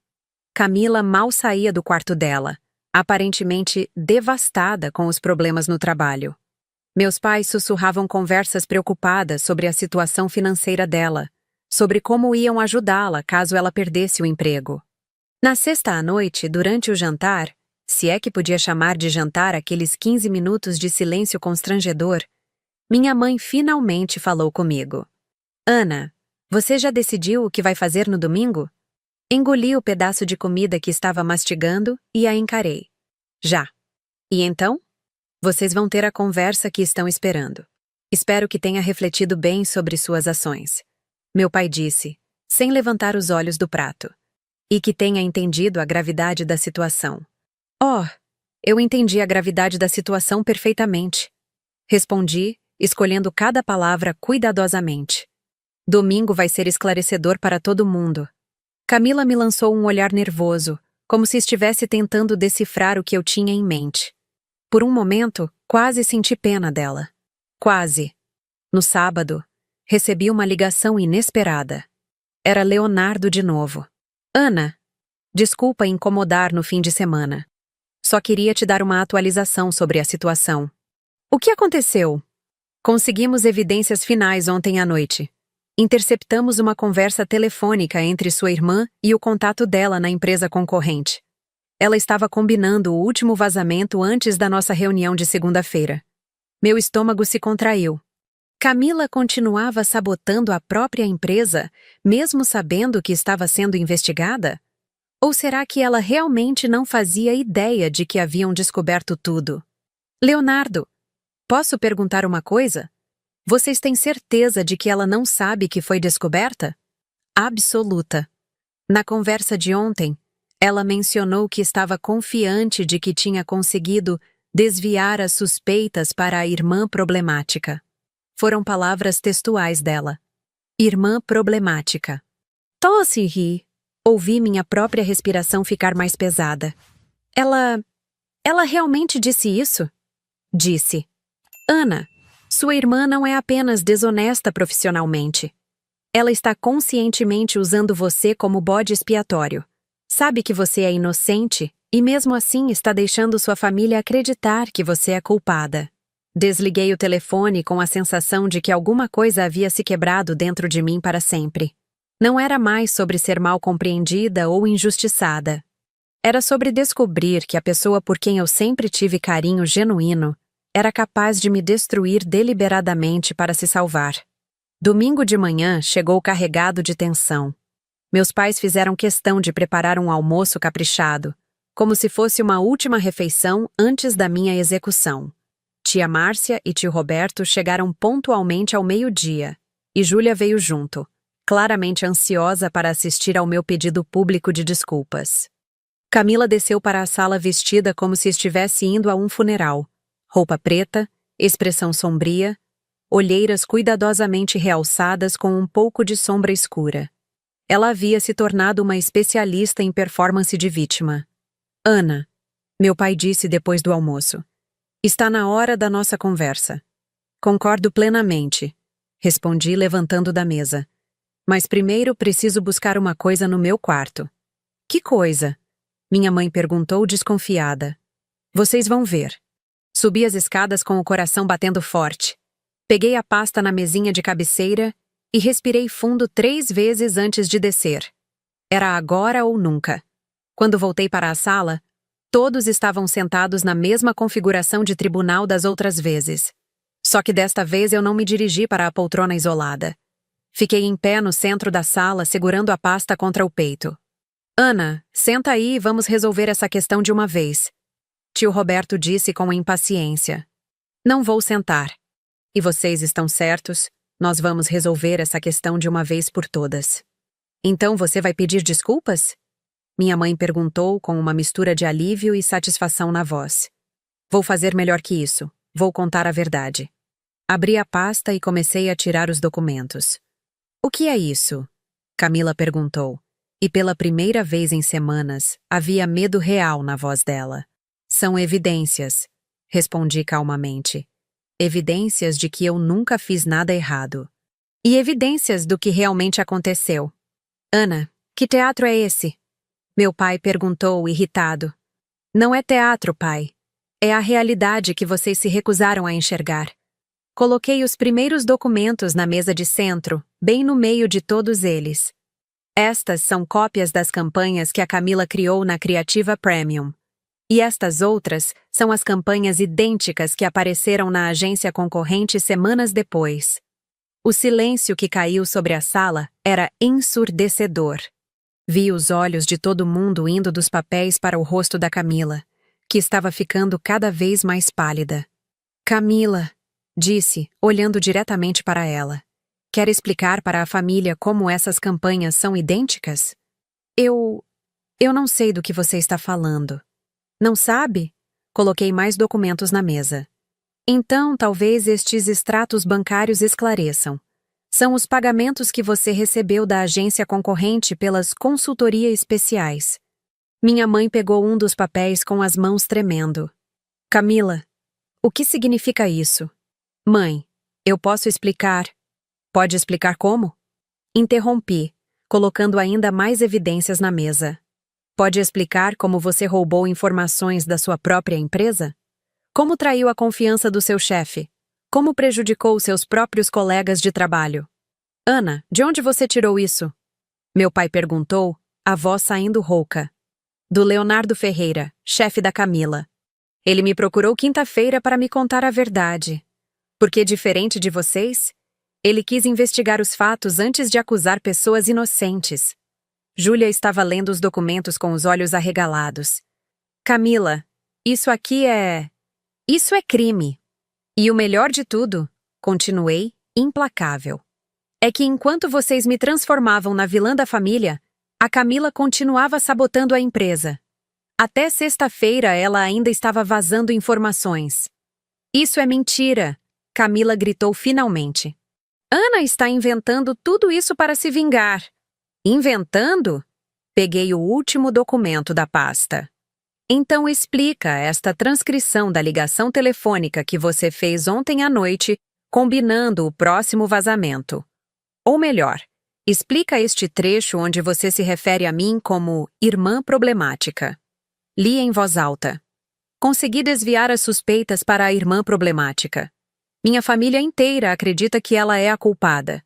Camila mal saía do quarto dela, aparentemente devastada com os problemas no trabalho. Meus pais sussurravam conversas preocupadas sobre a situação financeira dela, sobre como iam ajudá-la caso ela perdesse o emprego. Na sexta à noite, durante o jantar, se é que podia chamar de jantar aqueles 15 minutos de silêncio constrangedor, minha mãe finalmente falou comigo. Ana, você já decidiu o que vai fazer no domingo? Engoli o pedaço de comida que estava mastigando e a encarei. Já. E então? Vocês vão ter a conversa que estão esperando. Espero que tenha refletido bem sobre suas ações. Meu pai disse, sem levantar os olhos do prato. E que tenha entendido a gravidade da situação. Oh, eu entendi a gravidade da situação perfeitamente. Respondi, escolhendo cada palavra cuidadosamente. Domingo vai ser esclarecedor para todo mundo. Camila me lançou um olhar nervoso, como se estivesse tentando decifrar o que eu tinha em mente. Por um momento, quase senti pena dela. Quase. No sábado, recebi uma ligação inesperada. Era Leonardo de novo. Ana, desculpa incomodar no fim de semana. Só queria te dar uma atualização sobre a situação. O que aconteceu? Conseguimos evidências finais ontem à noite. Interceptamos uma conversa telefônica entre sua irmã e o contato dela na empresa concorrente. Ela estava combinando o último vazamento antes da nossa reunião de segunda-feira. Meu estômago se contraiu. Camila continuava sabotando a própria empresa, mesmo sabendo que estava sendo investigada? Ou será que ela realmente não fazia ideia de que haviam descoberto tudo? Leonardo, posso perguntar uma coisa? Vocês têm certeza de que ela não sabe que foi descoberta? Absoluta. Na conversa de ontem, ela mencionou que estava confiante de que tinha conseguido desviar as suspeitas para a irmã problemática. Foram palavras textuais dela. Irmã problemática. Tosse e ri. Ouvi minha própria respiração ficar mais pesada. Ela realmente disse isso? Disse. Ana, sua irmã não é apenas desonesta profissionalmente. Ela está conscientemente usando você como bode expiatório. Sabe que você é inocente e mesmo assim está deixando sua família acreditar que você é culpada. Desliguei o telefone com a sensação de que alguma coisa havia se quebrado dentro de mim para sempre. Não era mais sobre ser mal compreendida ou injustiçada. Era sobre descobrir que a pessoa por quem eu sempre tive carinho genuíno era capaz de me destruir deliberadamente para se salvar. Domingo de manhã chegou carregado de tensão. Meus pais fizeram questão de preparar um almoço caprichado, como se fosse uma última refeição antes da minha execução. Tia Márcia e tio Roberto chegaram pontualmente ao meio-dia, e Júlia veio junto, claramente ansiosa para assistir ao meu pedido público de desculpas. Camila desceu para a sala vestida como se estivesse indo a um funeral. Roupa preta, expressão sombria, olheiras cuidadosamente realçadas com um pouco de sombra escura. Ela havia se tornado uma especialista em performance de vítima. Ana, meu pai disse depois do almoço. Está na hora da nossa conversa. Concordo plenamente, respondi levantando da mesa. Mas primeiro preciso buscar uma coisa no meu quarto. Que coisa? Minha mãe perguntou desconfiada. Vocês vão ver. Subi as escadas com o coração batendo forte. Peguei a pasta na mesinha de cabeceira e respirei fundo 3 vezes antes de descer. Era agora ou nunca. Quando voltei para a sala, todos estavam sentados na mesma configuração de tribunal das outras vezes. Só que desta vez eu não me dirigi para a poltrona isolada. Fiquei em pé no centro da sala, segurando a pasta contra o peito. Ana, senta aí e vamos resolver essa questão de uma vez. Tio Roberto disse com impaciência. Não vou sentar. E vocês estão certos, nós vamos resolver essa questão de uma vez por todas. Então você vai pedir desculpas? Minha mãe perguntou com uma mistura de alívio e satisfação na voz. Vou fazer melhor que isso. Vou contar a verdade. Abri a pasta e comecei a tirar os documentos. O que é isso? Camila perguntou. E pela primeira vez em semanas, havia medo real na voz dela. São evidências, respondi calmamente. Evidências de que eu nunca fiz nada errado. E evidências do que realmente aconteceu. Ana, que teatro é esse? Meu pai perguntou, irritado. Não é teatro, pai. É a realidade que vocês se recusaram a enxergar. Coloquei os primeiros documentos na mesa de centro, bem no meio de todos eles. Estas são cópias das campanhas que a Camila criou na Criativa Premium. E estas outras são as campanhas idênticas que apareceram na agência concorrente semanas depois. O silêncio que caiu sobre a sala era ensurdecedor. Vi os olhos de todo mundo indo dos papéis para o rosto da Camila, que estava ficando cada vez mais pálida. Camila, disse, olhando diretamente para ela. Quer explicar para a família como essas campanhas são idênticas? Eu não sei do que você está falando. Não sabe? Coloquei mais documentos na mesa. Então, talvez estes extratos bancários esclareçam. São os pagamentos que você recebeu da agência concorrente pelas consultorias especiais. Minha mãe pegou um dos papéis com as mãos tremendo. Camila, o que significa isso? Mãe, eu posso explicar. Pode explicar como? Interrompi, colocando ainda mais evidências na mesa. Pode explicar como você roubou informações da sua própria empresa? Como traiu a confiança do seu chefe? Como prejudicou seus próprios colegas de trabalho? Ana, de onde você tirou isso? Meu pai perguntou, a voz saindo rouca. Do Leonardo Ferreira, chefe da Camila. Ele me procurou quinta-feira para me contar a verdade. Porque, diferente de vocês, ele quis investigar os fatos antes de acusar pessoas inocentes. Júlia estava lendo os documentos com os olhos arregalados. Camila, isso é crime. E o melhor de tudo, continuei, implacável, é que enquanto vocês me transformavam na vilã da família, a Camila continuava sabotando a empresa. Até sexta-feira ela ainda estava vazando informações. Isso é mentira, Camila gritou finalmente. Ana está inventando tudo isso para se vingar. Inventando? Peguei o último documento da pasta. Então explica esta transcrição da ligação telefônica que você fez ontem à noite, combinando o próximo vazamento. Ou melhor, explica este trecho onde você se refere a mim como irmã problemática. Li em voz alta. Consegui desviar as suspeitas para a irmã problemática. Minha família inteira acredita que ela é a culpada.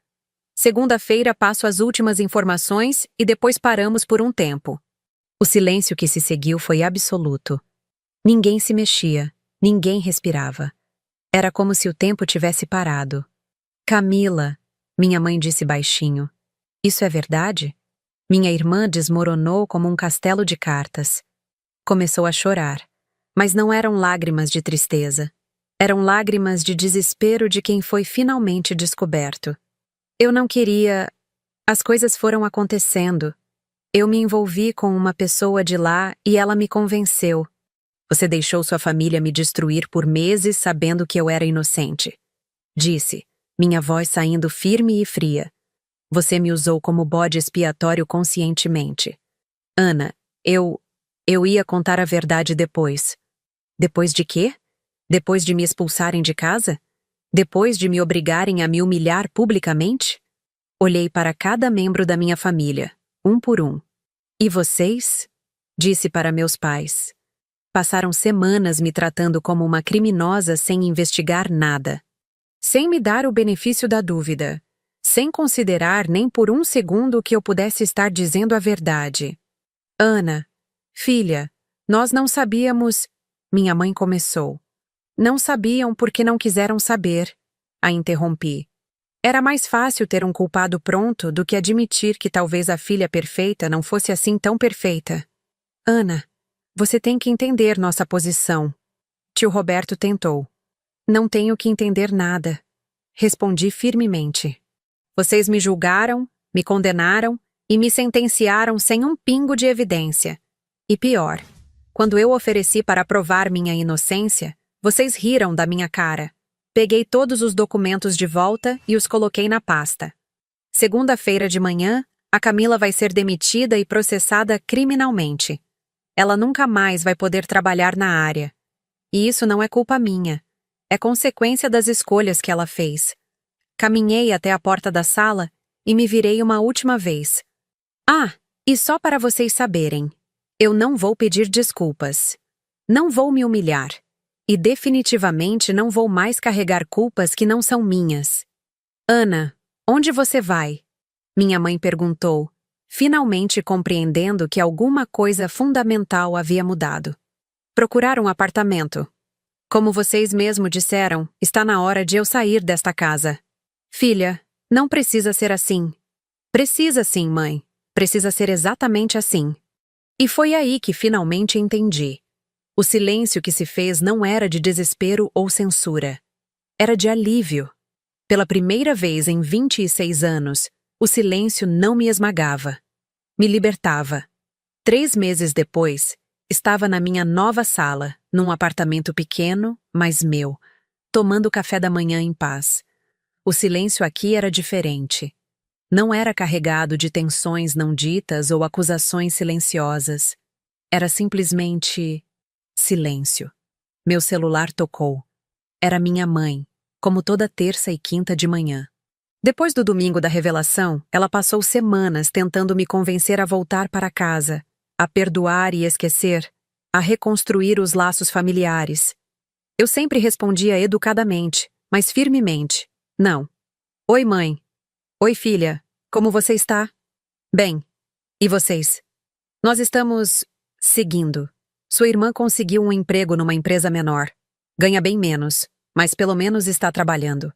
Segunda-feira passo as últimas informações e depois paramos por um tempo. O silêncio que se seguiu foi absoluto. Ninguém se mexia, ninguém respirava. Era como se o tempo tivesse parado. Camila, minha mãe disse baixinho. Isso é verdade? Minha irmã desmoronou como um castelo de cartas. Começou a chorar, mas não eram lágrimas de tristeza. Eram lágrimas de desespero de quem foi finalmente descoberto. Eu não queria. As coisas foram acontecendo. Eu me envolvi com uma pessoa de lá e ela me convenceu. Você deixou sua família me destruir por meses sabendo que eu era inocente. Disse, minha voz saindo firme e fria. Você me usou como bode expiatório conscientemente. Ana, eu ia contar a verdade depois. Depois de quê? Depois de me expulsarem de casa? Depois de me obrigarem a me humilhar publicamente? Olhei para cada membro da minha família, um por um. E vocês? Disse para meus pais. Passaram semanas me tratando como uma criminosa sem investigar nada. Sem me dar o benefício da dúvida. Sem considerar nem por um segundo que eu pudesse estar dizendo a verdade. Ana, filha, nós não sabíamos... Minha mãe começou. Não sabiam porque não quiseram saber. A interrompi. Era mais fácil ter um culpado pronto do que admitir que talvez a filha perfeita não fosse assim tão perfeita. Ana, você tem que entender nossa posição. Tio Roberto tentou. Não tenho que entender nada. Respondi firmemente. Vocês me julgaram, me condenaram e me sentenciaram sem um pingo de evidência. E pior, quando eu ofereci para provar minha inocência, vocês riram da minha cara. Peguei todos os documentos de volta e os coloquei na pasta. Segunda-feira de manhã, a Camila vai ser demitida e processada criminalmente. Ela nunca mais vai poder trabalhar na área. E isso não é culpa minha. É consequência das escolhas que ela fez. Caminhei até a porta da sala e me virei uma última vez. Ah, e só para vocês saberem, eu não vou pedir desculpas. Não vou me humilhar. E definitivamente não vou mais carregar culpas que não são minhas. Ana, onde você vai? Minha mãe perguntou, finalmente compreendendo que alguma coisa fundamental havia mudado. Procurar um apartamento. Como vocês mesmo disseram, está na hora de eu sair desta casa. Filha, não precisa ser assim. Precisa sim, mãe. Precisa ser exatamente assim. E foi aí que finalmente entendi. O silêncio que se fez não era de desespero ou censura. Era de alívio. Pela primeira vez em 26 anos, o silêncio não me esmagava. Me libertava. 3 meses depois, estava na minha nova sala, num apartamento pequeno, mas meu, tomando café da manhã em paz. O silêncio aqui era diferente. Não era carregado de tensões não ditas ou acusações silenciosas. Era simplesmente silêncio. Meu celular tocou. Era minha mãe, como toda terça e quinta de manhã. Depois do domingo da revelação, ela passou semanas tentando me convencer a voltar para casa, a perdoar e esquecer, a reconstruir os laços familiares. Eu sempre respondia educadamente, mas firmemente. Não. Oi, mãe. Oi, filha. Como você está? Bem. E vocês? Nós estamos seguindo. Sua irmã conseguiu um emprego numa empresa menor. Ganha bem menos, mas pelo menos está trabalhando.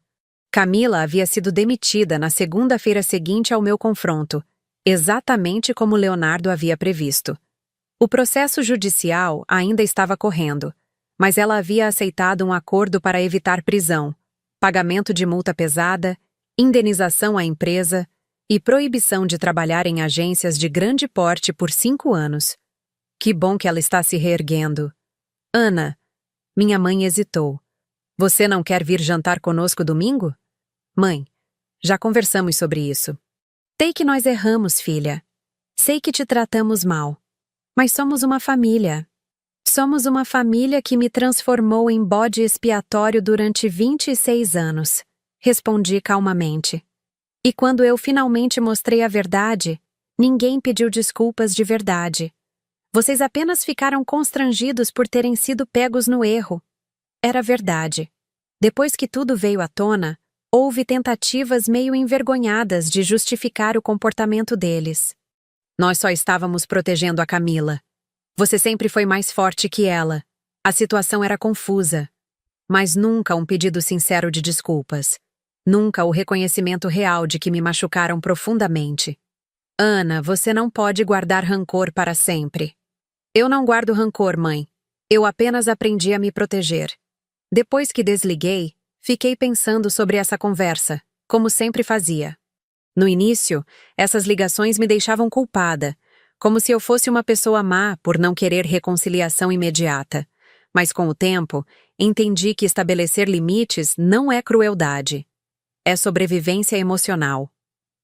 Camila havia sido demitida na segunda-feira seguinte ao meu confronto, exatamente como Leonardo havia previsto. O processo judicial ainda estava correndo, mas ela havia aceitado um acordo para evitar prisão, pagamento de multa pesada, indenização à empresa e proibição de trabalhar em agências de grande porte por 5 anos. Que bom que ela está se reerguendo. Ana, minha mãe hesitou. Você não quer vir jantar conosco domingo? Mãe, já conversamos sobre isso. Sei que nós erramos, filha. Sei que te tratamos mal. Mas somos uma família. Somos uma família que me transformou em bode expiatório durante 26 anos. Respondi calmamente. E quando eu finalmente mostrei a verdade, ninguém pediu desculpas de verdade. Vocês apenas ficaram constrangidos por terem sido pegos no erro. Era verdade. Depois que tudo veio à tona, houve tentativas meio envergonhadas de justificar o comportamento deles. Nós só estávamos protegendo a Camila. Você sempre foi mais forte que ela. A situação era confusa. Mas nunca um pedido sincero de desculpas. Nunca o reconhecimento real de que me machucaram profundamente. Ana, você não pode guardar rancor para sempre. Eu não guardo rancor, mãe. Eu apenas aprendi a me proteger. Depois que desliguei, fiquei pensando sobre essa conversa, como sempre fazia. No início, essas ligações me deixavam culpada, como se eu fosse uma pessoa má por não querer reconciliação imediata. Mas com o tempo, entendi que estabelecer limites não é crueldade. É sobrevivência emocional.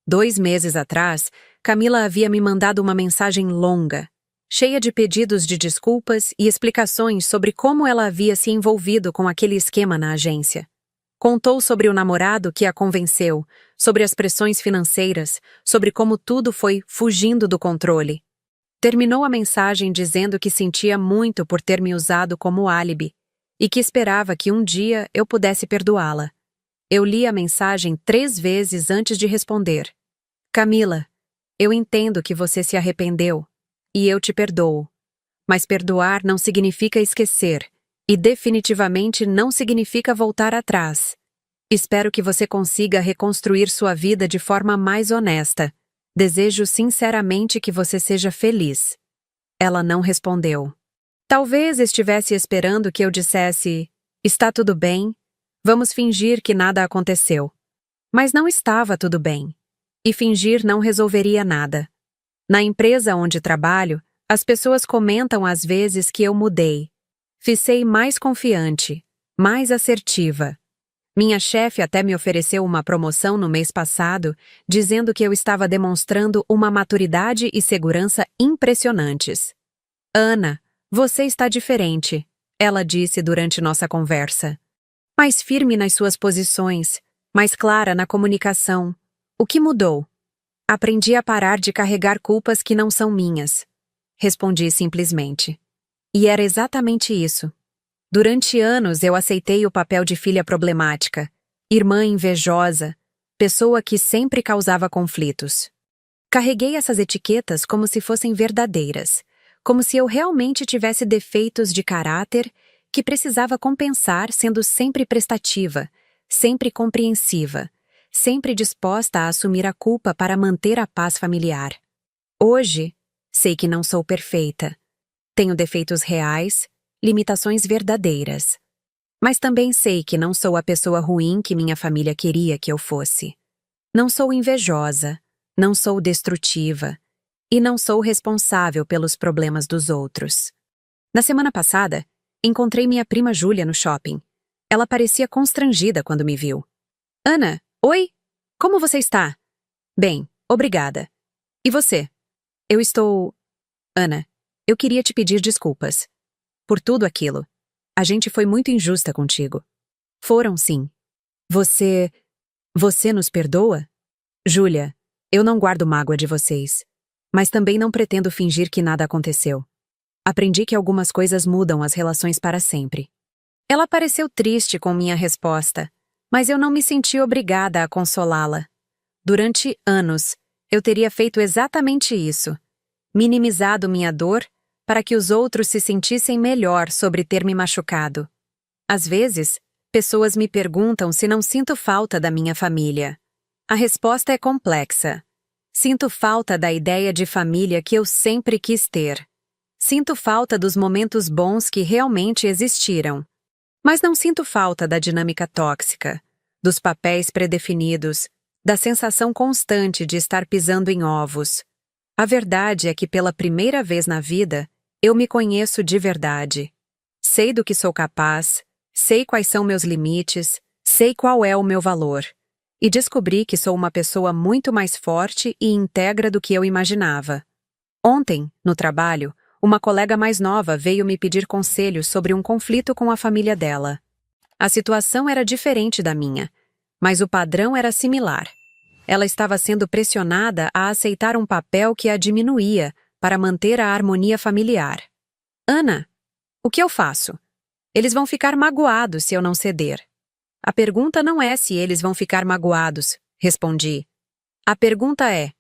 2 meses atrás, Camila havia me mandado uma mensagem longa, cheia de pedidos de desculpas e explicações sobre como ela havia se envolvido com aquele esquema na agência. Contou sobre o namorado que a convenceu, sobre as pressões financeiras, sobre como tudo foi fugindo do controle. Terminou a mensagem dizendo que sentia muito por ter me usado como álibi e que esperava que um dia eu pudesse perdoá-la. Eu li a mensagem 3 vezes antes de responder. Camila, eu entendo que você se arrependeu. E eu te perdoo. Mas perdoar não significa esquecer, e definitivamente não significa voltar atrás. Espero que você consiga reconstruir sua vida de forma mais honesta. Desejo sinceramente que você seja feliz. Ela não respondeu. Talvez estivesse esperando que eu dissesse: está tudo bem, vamos fingir que nada aconteceu. Mas não estava tudo bem. E fingir não resolveria nada. Na empresa onde trabalho, as pessoas comentam às vezes que eu mudei. Fiquei mais confiante, mais assertiva. Minha chefe até me ofereceu uma promoção no mês passado, dizendo que eu estava demonstrando uma maturidade e segurança impressionantes. Ana, você está diferente, ela disse durante nossa conversa. Mais firme nas suas posições, mais clara na comunicação. O que mudou? Aprendi a parar de carregar culpas que não são minhas. Respondi simplesmente. E era exatamente isso. Durante anos eu aceitei o papel de filha problemática, irmã invejosa, pessoa que sempre causava conflitos. Carreguei essas etiquetas como se fossem verdadeiras, como se eu realmente tivesse defeitos de caráter que precisava compensar sendo sempre prestativa, sempre compreensiva, sempre disposta a assumir a culpa para manter a paz familiar. Hoje, sei que não sou perfeita. Tenho defeitos reais, limitações verdadeiras. Mas também sei que não sou a pessoa ruim que minha família queria que eu fosse. Não sou invejosa, não sou destrutiva e não sou responsável pelos problemas dos outros. Na semana passada, encontrei minha prima Júlia no shopping. Ela parecia constrangida quando me viu. Ana, oi? Como você está? Bem, obrigada. E você? Eu estou... Ana, eu queria te pedir desculpas. Por tudo aquilo. A gente foi muito injusta contigo. Foram, sim. Você nos perdoa? Júlia, eu não guardo mágoa de vocês. Mas também não pretendo fingir que nada aconteceu. Aprendi que algumas coisas mudam as relações para sempre. Ela pareceu triste com minha resposta, mas eu não me senti obrigada a consolá-la. Durante anos, eu teria feito exatamente isso. Minimizado minha dor para que os outros se sentissem melhor sobre ter me machucado. Às vezes, pessoas me perguntam se não sinto falta da minha família. A resposta é complexa. Sinto falta da ideia de família que eu sempre quis ter. Sinto falta dos momentos bons que realmente existiram. Mas não sinto falta da dinâmica tóxica, dos papéis predefinidos, da sensação constante de estar pisando em ovos. A verdade é que pela primeira vez na vida, eu me conheço de verdade. Sei do que sou capaz, sei quais são meus limites, sei qual é o meu valor. E descobri que sou uma pessoa muito mais forte e íntegra do que eu imaginava. Ontem, no trabalho, uma colega mais nova veio me pedir conselhos sobre um conflito com a família dela. A situação era diferente da minha, mas o padrão era similar. Ela estava sendo pressionada a aceitar um papel que a diminuía para manter a harmonia familiar. Ana, o que eu faço? Eles vão ficar magoados se eu não ceder. A pergunta não é se eles vão ficar magoados, respondi. A pergunta é: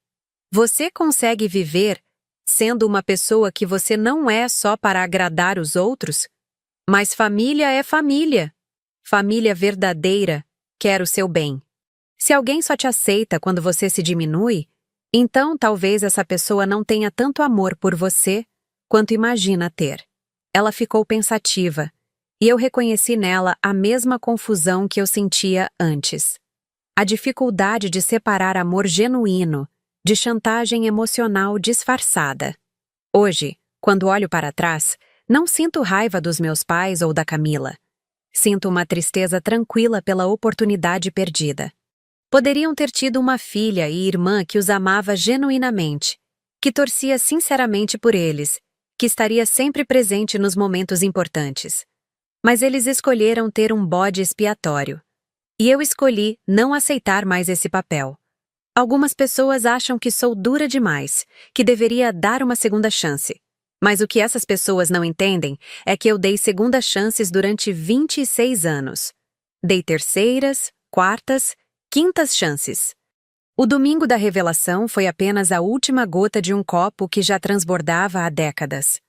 você consegue viver sendo uma pessoa que você não é só para agradar os outros? Mas família é família. Família verdadeira quer o seu bem. Se alguém só te aceita quando você se diminui, então talvez essa pessoa não tenha tanto amor por você quanto imagina ter. Ela ficou pensativa, e eu reconheci nela a mesma confusão que eu sentia antes. A dificuldade de separar amor genuíno de chantagem emocional disfarçada. Hoje, quando olho para trás, não sinto raiva dos meus pais ou da Camila. Sinto uma tristeza tranquila pela oportunidade perdida. Poderiam ter tido uma filha e irmã que os amava genuinamente, que torcia sinceramente por eles, que estaria sempre presente nos momentos importantes. Mas eles escolheram ter um bode expiatório. E eu escolhi não aceitar mais esse papel. Algumas pessoas acham que sou dura demais, que deveria dar uma segunda chance. Mas o que essas pessoas não entendem é que eu dei segundas chances durante 26 anos. Dei terceiras, quartas, quintas chances. O domingo da revelação foi apenas a última gota de um copo que já transbordava há décadas.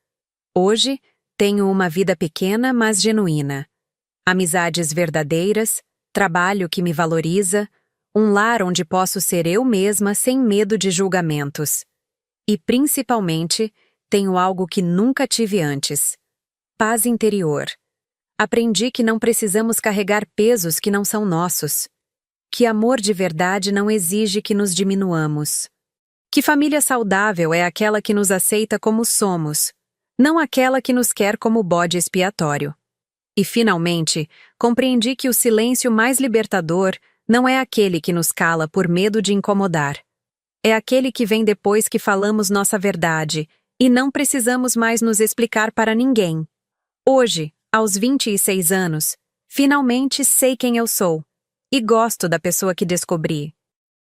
Hoje, tenho uma vida pequena, mas genuína. Amizades verdadeiras, trabalho que me valoriza, um lar onde posso ser eu mesma sem medo de julgamentos. E, principalmente, tenho algo que nunca tive antes: paz interior. Aprendi que não precisamos carregar pesos que não são nossos. Que amor de verdade não exige que nos diminuamos. Que família saudável é aquela que nos aceita como somos, não aquela que nos quer como bode expiatório. E, finalmente, compreendi que o silêncio mais libertador não é aquele que nos cala por medo de incomodar. É aquele que vem depois que falamos nossa verdade e não precisamos mais nos explicar para ninguém. Hoje, aos 26 anos, finalmente sei quem eu sou e gosto da pessoa que descobri.